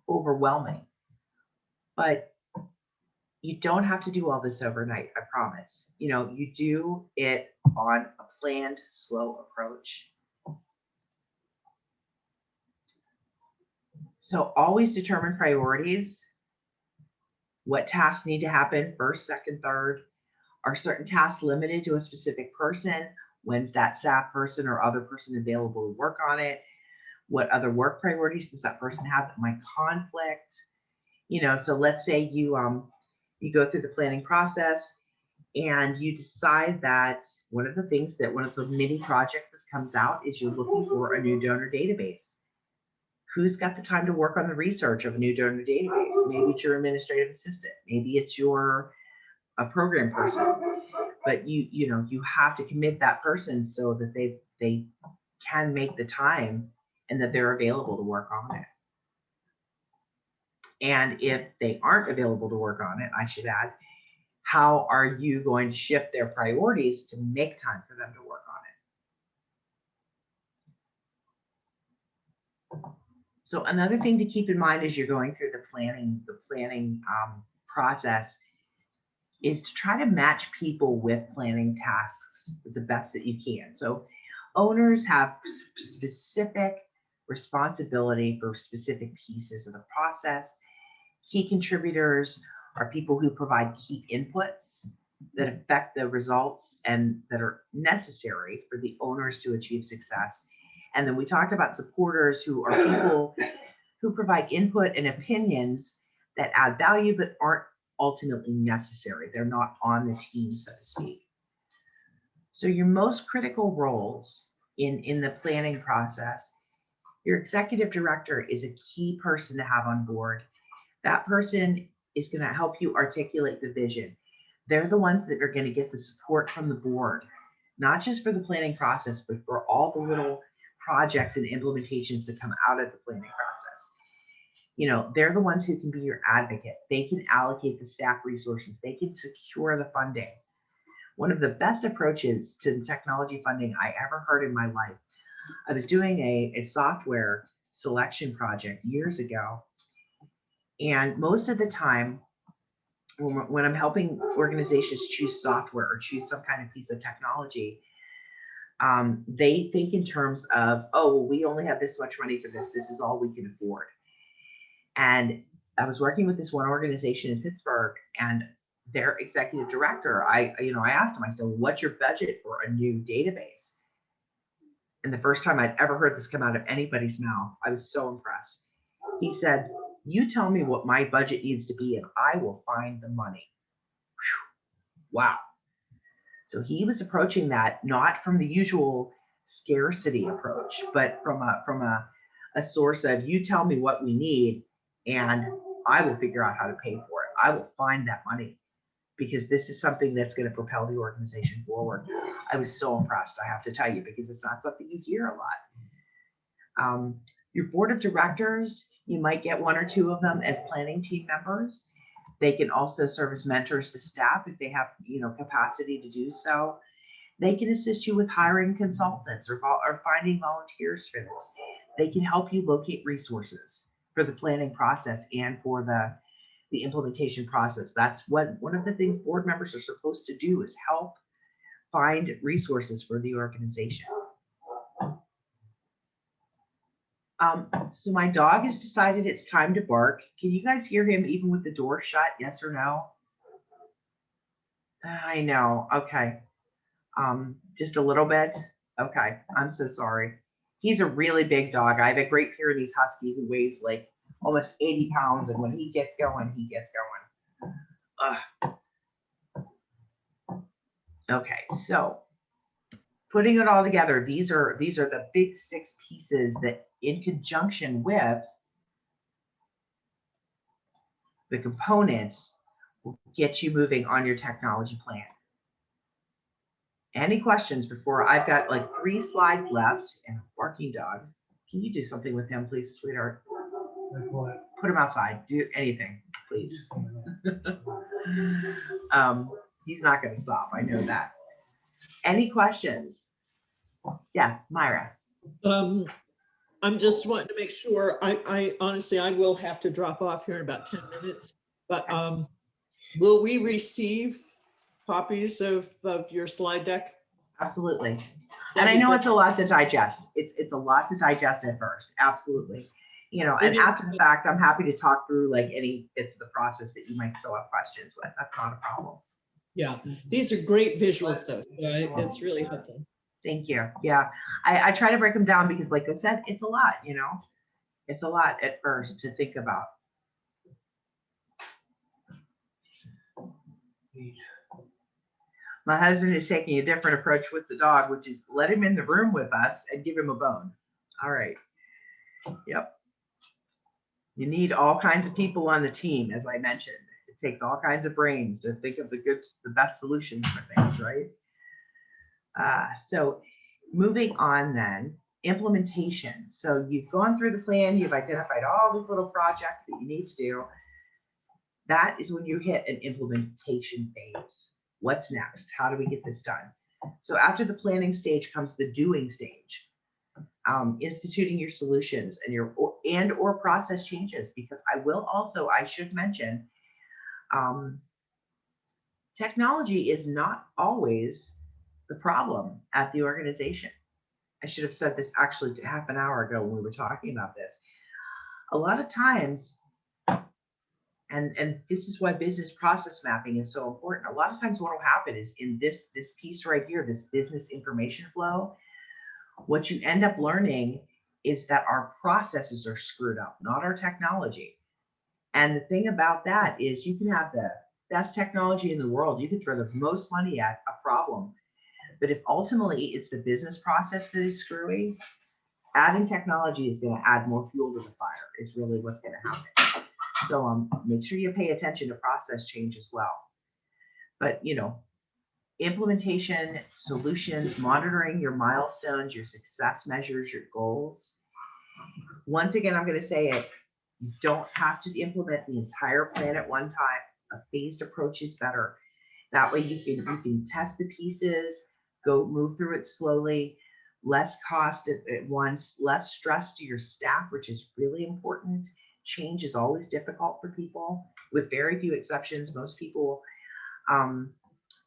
overwhelming. But You don't have to do all this overnight, I promise. You know, you do it on a planned, slow approach. So always determine priorities. What tasks need to happen first, second, third? Are certain tasks limited to a specific person? When's that staff person or other person available to work on it? What other work priorities does that person have that might conflict? You know, so let's say you go through the planning process and you decide that one of the mini projects that comes out is you're looking for a new donor database. Who's got the time to work on the research of a new donor database? Maybe it's your administrative assistant. Maybe it's a program person. But you know, you have to commit that person so that they can make the time and that they're available to work on it. And if they aren't available to work on it, I should add, how are you going to shift their priorities to make time for them to work on it? So another thing to keep in mind as you're going through the planning process is to try to match people with planning tasks the best that you can. So owners have specific responsibility for specific pieces of the process. Key contributors are people who provide key inputs that affect the results and that are necessary for the owners to achieve success. And then we talked about supporters, who are people who provide input and opinions that add value but aren't ultimately necessary. They're not on the team, so to speak. So your most critical roles in the planning process, your executive director is a key person to have on board. That person is going to help you articulate the vision. They're the ones that are going to get the support from the board, not just for the planning process, but for all the little projects and implementations that come out of the planning process. You know, they're the ones who can be your advocate. They can allocate the staff resources. They can secure the funding. One of the best approaches to technology funding I ever heard in my life, I was doing a software selection project years ago. And most of the time, when I'm helping organizations choose software or choose some kind of piece of technology, they think in terms of, oh, well, we only have this much money for this. This is all we can afford. And I was working with this one organization in Pittsburgh, and their executive director, I asked him, I said, what's your budget for a new database? And the first time I'd ever heard this come out of anybody's mouth, I was so impressed. He said, you tell me what my budget needs to be and I will find the money. Whew. Wow. So he was approaching that not from the usual scarcity approach, but from a source of, you tell me what we need and I will figure out how to pay for it. I will find that money because this is something that's going to propel the organization forward. I was so impressed, I have to tell you, because it's not something you hear a lot. Your board of directors, you might get one or two of them as planning team members. They can also serve as mentors to staff if they have, capacity to do so. They can assist you with hiring consultants or finding volunteers for this. They can help you locate resources for the planning process and for the implementation process. That's what one of the things board members are supposed to do, is help find resources for the organization. So my dog has decided it's time to bark. Can you guys hear him even with the door shut? Yes or no? I know. Okay. Just a little bit. Okay. I'm so sorry. He's a really big dog. I have a Great Pyrenees Husky who weighs like almost 80 pounds. And when he gets going, he gets going. Okay. So putting it all together, these are the big 6 pieces that, in conjunction with the components, will get you moving on your technology plan. Any questions before? I've got like 3 slides left, and a barking dog. Can you do something with him, please, sweetheart? Like what? Put him outside. Do anything, please. He's not going to stop. I know that. Any questions? Yes, Myra. I'm just wanting to make sure, I honestly, I will have to drop off here in about 10 minutes, but Will we receive copies of your slide deck? Absolutely. And That'd I be know good. it's a lot to digest. It's a lot to digest at first. Absolutely. You know, and It is. after the fact, I'm happy to talk through like any bits of the process that you might still have questions with. That's not a problem. Yeah, these are great visuals though. So it's really helpful. Thank you. Yeah. I try to break them down because like I said, it's a lot, you know, it's a lot at first to think about. My husband is taking a different approach with the dog, which is let him in the room with us and give him a bone. All right. Yep. You need all kinds of people on the team, as I mentioned. It takes all kinds of brains to think of the best solutions for things, right? So moving on then, implementation. So you've gone through the plan, you've identified all these little projects that you need to do. That is when you hit an implementation phase. What's next? How do we get this done? So after the planning stage comes the doing stage. Instituting your solutions and or process changes, because I should mention, technology is not always the problem at the organization. I should have said this actually half an hour ago when we were talking about this. A lot of times, and this is why business process mapping is so important. A lot of times what will happen is in this piece right here, this business information flow, what you end up learning is that our processes are screwed up, not our technology. And the thing about that is you can have the best technology in the world, you can throw the most money at a problem, but if ultimately it's the business process that is screwy, adding technology is going to add more fuel to the fire, is really what's going to happen. So make sure you pay attention to process change as well. But you know, implementation, solutions, monitoring your milestones, your success measures, your goals. Once again, I'm going to say it, you don't have to implement the entire plan at one time. A phased approach is better. That way you can test the pieces, move through it slowly, less cost at once, less stress to your staff, which is really important. Change is always difficult for people, with very few exceptions. Most people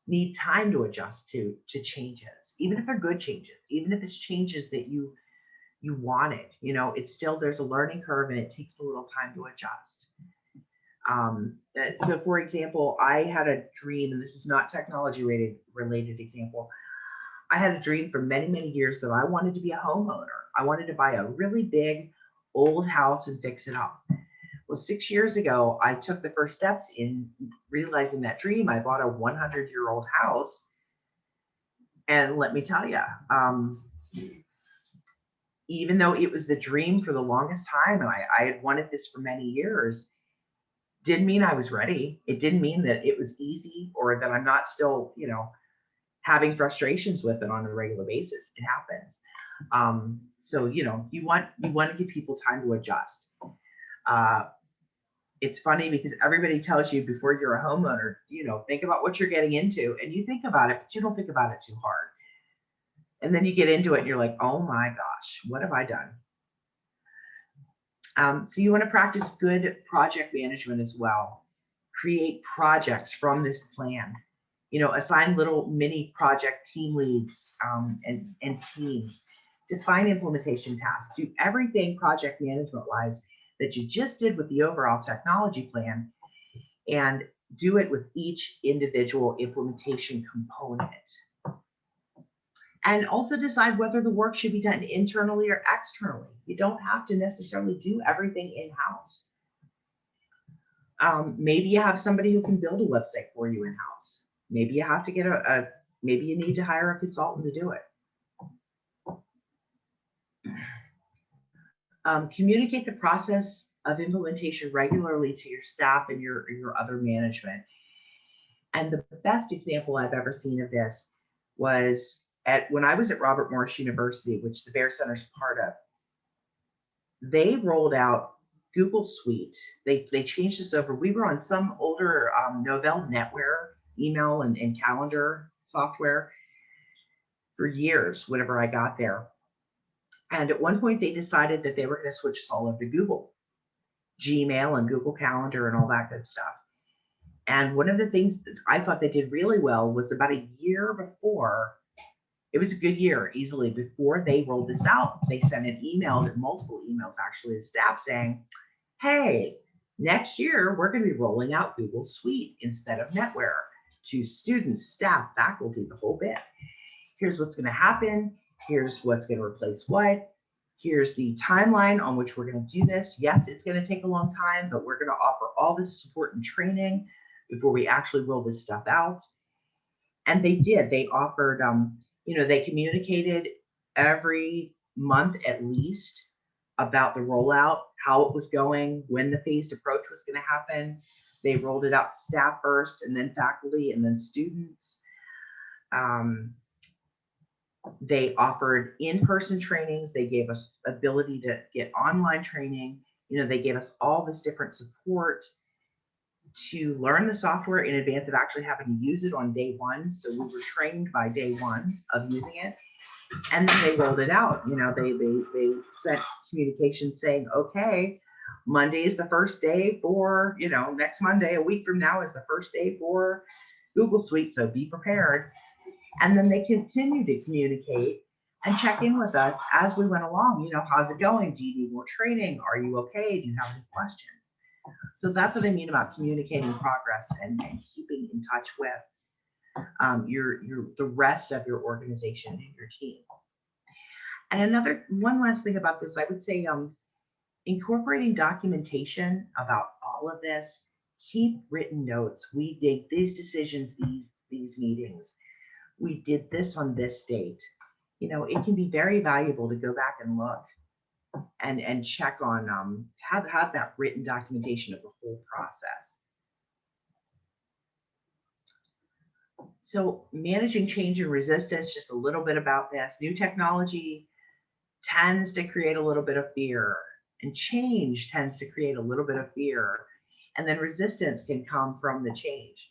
need time to adjust to changes, even if they're good changes, even if it's changes that you wanted. You know, it's still, there's a learning curve and it takes a little time to adjust. So for example, I had a dream, and this is not technology related example. I had a dream for many, many years that I wanted to be a homeowner. I wanted to buy a really big old house and fix it up. Well, 6 years ago, I took the first steps in realizing that dream. I bought a 100-year-old house. And let me tell you, even though it was the dream for the longest time, and I had wanted this for many years, didn't mean I was ready. It didn't mean that it was easy or that I'm not still, you know, having frustrations with it on a regular basis. It happens. So, you know, you want to give people time to adjust. It's funny because everybody tells you before you're a homeowner, you know, think about what you're getting into, and you think about it, but you don't think about it too hard. And then you get into it and you're like, oh my gosh, what have I done? So you want to practice good project management as well. Create projects from this plan. You know, assign little mini project team leads and teams. Define implementation tasks. Do everything project management wise that you just did with the overall technology plan, and do it with each individual implementation component. And also decide whether the work should be done internally or externally. You don't have to necessarily do everything in-house. Maybe you have somebody who can build a website for you in-house. Maybe you have to get maybe you need to hire a consultant to do it. Communicate the process of implementation regularly to your staff and your other management. And the best example I've ever seen of this was when I was at Robert Morris University, which the Bear Center is part of. They rolled out Google Suite. They changed this over. We were on some older Novell NetWare email and calendar software for years whenever I got there. And at one point they decided that they were going to switch us all over to Google, Gmail and Google Calendar and all that good stuff. And one of the things that I thought they did really well was about a year before, it was a good year easily before they rolled this out, they sent an email, multiple emails actually to staff saying, hey, next year we're going to be rolling out Google Suite instead of NetWare to students, staff, faculty, the whole bit. Here's what's going to happen. Here's what's going to replace what. Here's the timeline on which we're going to do this. Yes, it's going to take a long time, but we're going to offer all this support and training before we actually roll this stuff out. And they did. They offered, they communicated every month at least about the rollout, how it was going, when the phased approach was going to happen. They rolled it out to staff first, and then faculty, and then students. They offered in-person trainings. They gave us ability to get online training. They gave us all this different support to learn the software in advance of actually having to use it on day one. So we were trained by day one of using it. And then they rolled it out. They sent communication saying, okay, Monday is the first day for, next Monday, a week from now is the first day for Google Suite. So be prepared. And then they continue to communicate and check in with us as we went along. How's it going? Do you need more training? Are you okay? Do you have any questions? So that's what I mean about communicating progress and keeping in touch with the rest of your organization and your team. And one last thing about this, I would say incorporating documentation about all of this. Keep written notes. We did these decisions, these meetings. We did this on this date. It can be very valuable to go back and look and check on have that written documentation of the whole process. So managing change and resistance, just a little bit about this. New technology tends to create a little bit of fear, and change tends to create a little bit of fear. And then resistance can come from the change.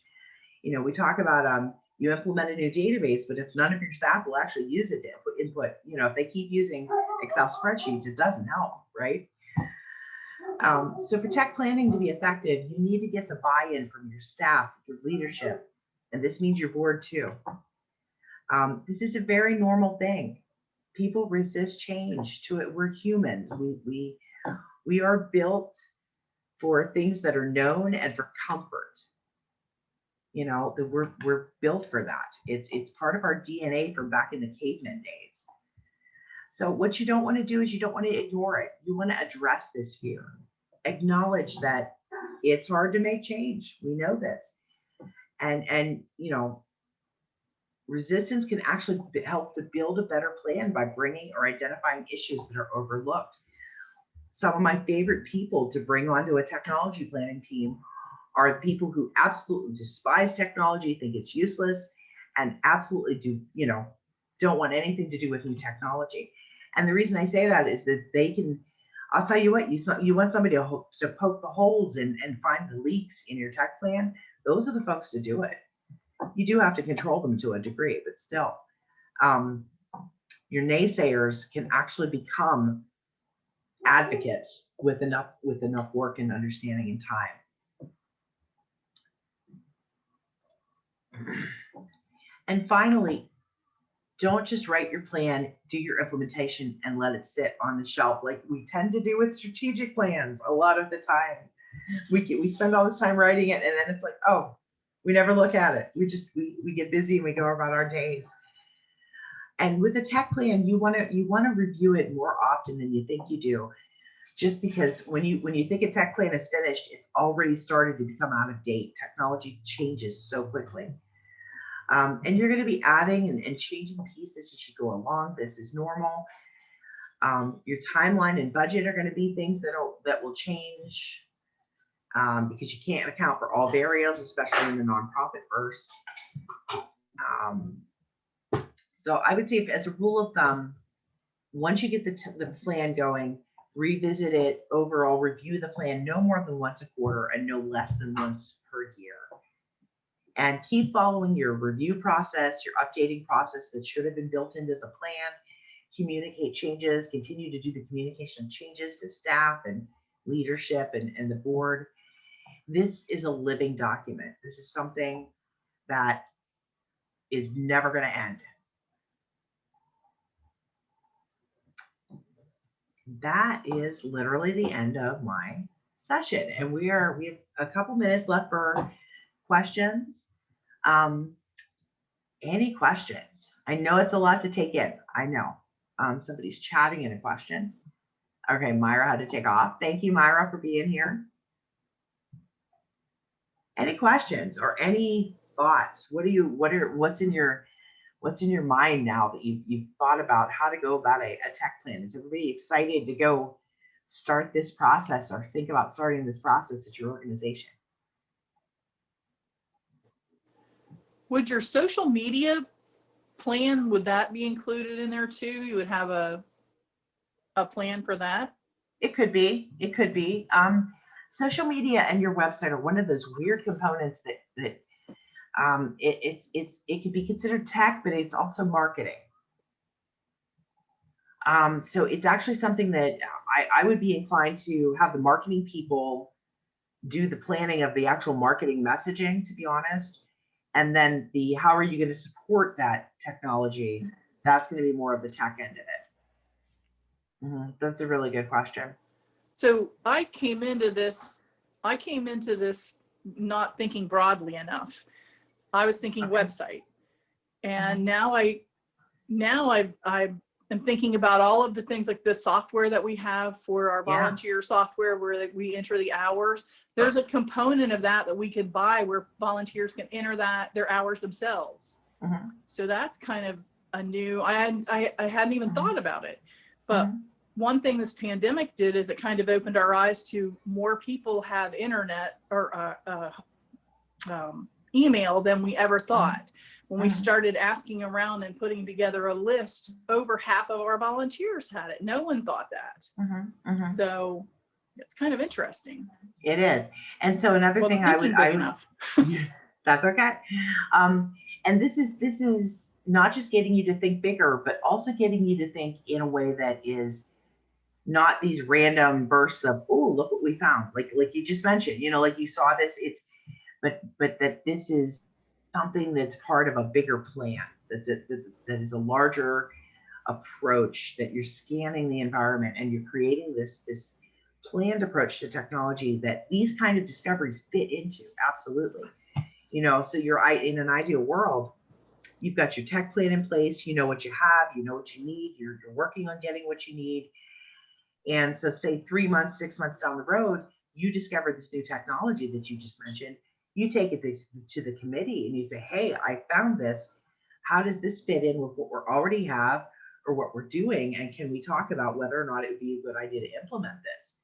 We talk about you implement a new database, but if none of your staff will actually use it to input, if they keep using Excel spreadsheets, it doesn't help, right? So for tech planning to be effective, you need to get the buy-in from your staff, your leadership, and this means your board too. This is a very normal thing. People resist change to it. We're humans. We are built for things that are known and for comfort. We're built for that. It's part of our DNA from back in the caveman days. So what you don't want to do is you don't want to ignore it. You want to address this fear. Acknowledge that it's hard to make change. We know this. And resistance can actually help to build a better plan by bringing or identifying issues that are overlooked. Some of my favorite people to bring onto a technology planning team are people who absolutely despise technology, think it's useless, and absolutely don't want anything to do with new technology. And the reason I say that is that they can, I'll tell you what, you want somebody to poke the holes and find the leaks in your tech plan. Those are the folks to do it. You do have to control them to a degree, but still, your naysayers can actually become advocates with enough work and understanding and time. And finally, don't just write your plan, do your implementation, and let it sit on the shelf like we tend to do with strategic plans a lot of the time. We spend all this time writing it, and then it's like, oh, we never look at it. We get busy and we go about our days. And with a tech plan, you want to review it more often than you think you do. Just because when you think a tech plan is finished, it's already started to become out of date. Technology changes so quickly. And you're going to be adding and changing pieces as you go along. This is normal. Your timeline and budget are going to be things that will change because you can't account for all variables, especially in the nonprofit verse. So I would say, as a rule of thumb, once you get the plan going, revisit it, overall review the plan no more than once a quarter and no less than once per year. And keep following your review process, your updating process that should have been built into the plan. Communicate changes, continue to do the communication changes to staff and leadership and the board. this is a living document. This is something that is never going to end. That is literally the end of my session. And we have a couple minutes left for questions. Any questions? I know it's a lot to take in. I know. Somebody's chatting in a question. Okay, Myra had to take off. Thank you, Myra, for being here. Any questions or any thoughts? What's in your mind now that you've thought about how to go about a tech plan? Is everybody excited to go start this process or think about starting this process at your organization? Would your social media plan, would that be included in there too? You would have a plan for that? It could be. Social media and your website are one of those weird components that it could be considered tech, but it's also marketing. So it's actually something that I would be inclined to have the marketing people do the planning of the actual marketing messaging, to be honest. And then how are you going to support that technology? That's going to be more of the tech end of it. That's a really good question. So I came into this not thinking broadly enough. I was thinking website. And now I am thinking about all of the things like the software that we have for our volunteer software where we enter the hours. There's a component of that we could buy where volunteers can enter their hours themselves. So that's kind of a new, I hadn't even thought about it. But one thing this pandemic did is it kind of opened our eyes to more people have internet or email than we ever thought. When we started asking around and putting together a list, over half of our volunteers had it. No one thought that. So it's kind of interesting. It is. And so another thing I would that's okay. And this is not just getting you to think bigger, but also getting you to think in a way that is not these random bursts of, oh, look what we found. Like you just mentioned, like you saw this, but that this is something that's part of a bigger plan. That is a larger approach, that you're scanning the environment and you're creating this planned approach to technology that these kind of discoveries fit into. Absolutely. So you're in an ideal world, you've got your tech plan in place, you know what you have, you know what you need, you're working on getting what you need. And so say 3 months, 6 months down the road, you discover this new technology that you just mentioned. You take it to the committee and you say, hey, I found this. How does this fit in with what we already have or what we're doing? And can we talk about whether or not it would be a good idea to implement this?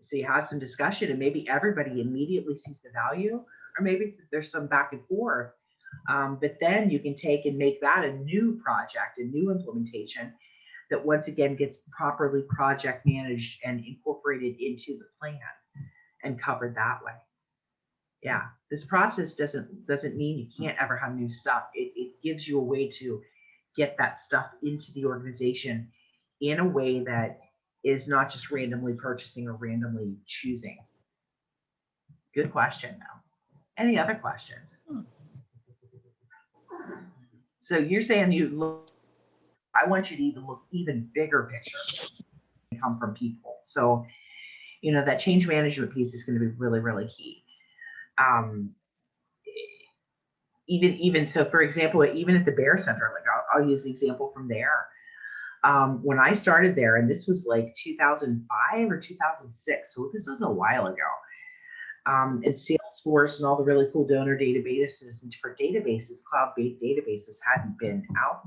So you have some discussion and maybe everybody immediately sees the value, or maybe there's some back and forth. But then you can take and make that a new project, a new implementation that once again gets properly project managed and incorporated into the plan and covered that way. Yeah, this process doesn't mean you can't ever have new stuff. It gives you a way to get that stuff into the organization in a way that is not just randomly purchasing or randomly choosing. Good question, though. Any other questions? So you're saying I want you to even look even bigger picture and come from people. So, that change management piece is going to be really, really key. Even so, for example, even at the Bear Center, like I'll use the example from there. When I started there, and this was like 2005 or 2006, so this was a while ago. And Salesforce and all the really cool donor databases and different databases, cloud-based databases hadn't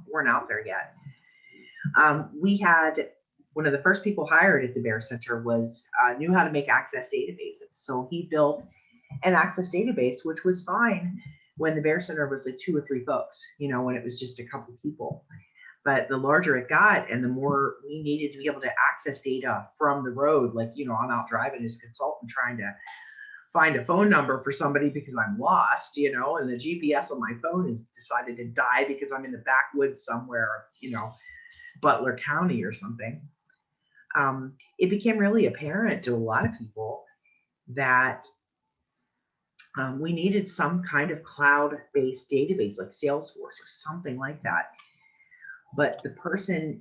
weren't out there yet. We had one of the first people hired at the Bear Center knew how to make access databases. So he built an access database, which was fine when the Bear Center was like 2 or 3 folks, when it was just a couple people. But the larger it got and the more we needed to be able to access data from the road, like, I'm out driving as a consultant trying to find a phone number for somebody because I'm lost, and the GPS on my phone has decided to die because I'm in the backwoods somewhere, Butler County or something. It became really apparent to a lot of people that we needed some kind of cloud-based database like Salesforce or something like that. But the person,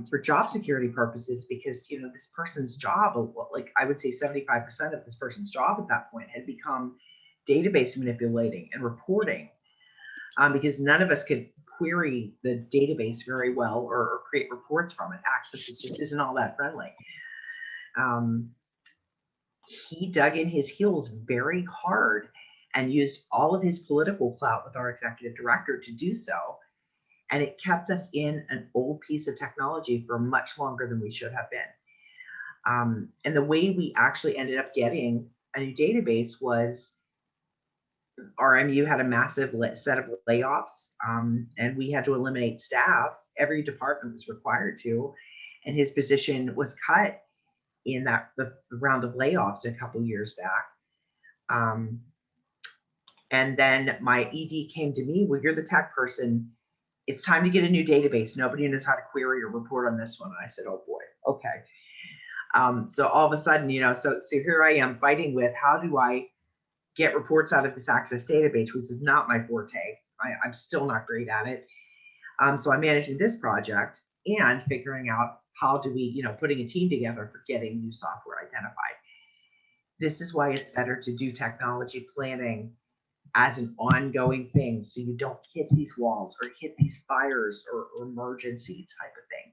for job security purposes, because this person's job, like I would say 75% of this person's job at that point had become database manipulating and reporting, because none of us could query the database very well or create reports from it. Access just isn't all that friendly. He dug in his heels very hard and used all of his political clout with our executive director to do so. And it kept us in an old piece of technology for much longer than we should have been. And the way we actually ended up getting a new database was RMU had a massive set of layoffs, and we had to eliminate staff. Every department was required to, and his position was cut in the round of layoffs a couple years back. And then my ED came to me, well, you're the tech person. It's time to get a new database. Nobody knows how to query or report on this one. And I said, oh boy, okay. So all of a sudden, so here I am fighting with, how do I get reports out of this Access database, which is not my forte. I'm still not great at it. So I'm managing this project and figuring out how do we, putting a team together for getting new software identified. This is why it's better to do technology planning as an ongoing thing, so you don't hit these walls or hit these fires or emergency type of thing.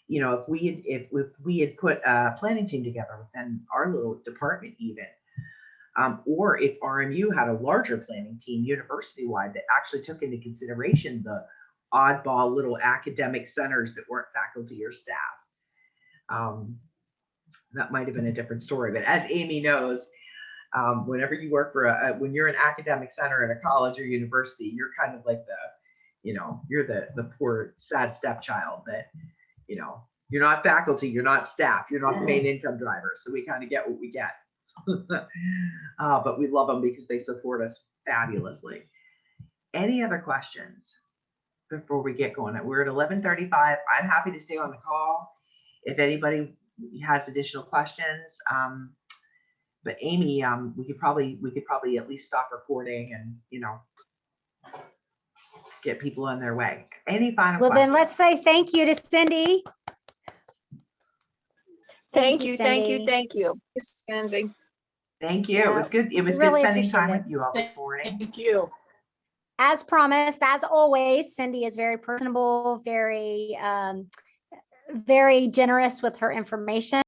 If we had put a planning team together within our little department even, or if RMU had a larger planning team university-wide that actually took into consideration the oddball little academic centers that weren't faculty or staff, that might have been a different story. But as Amy knows, whenever you work for when you're an academic center at a college or university, you're kind of like you're the poor sad stepchild that, you're not faculty, you're not staff, you're not the main income driver. So we kind of get what we get. But we love them because they support us fabulously. Any other questions before we get going? We're at 11:35. I'm happy to stay on the call if anybody has additional questions. But Amy, we could probably at least stop recording and get people on their way. Any final Well, questions? then let's say thank you to Cindy. Thank you. Cindy. Thank you. It was good. It was good Really spending time appreciate with you all this morning. Thank you. As promised, as always, Cindy is very personable, very generous with her information.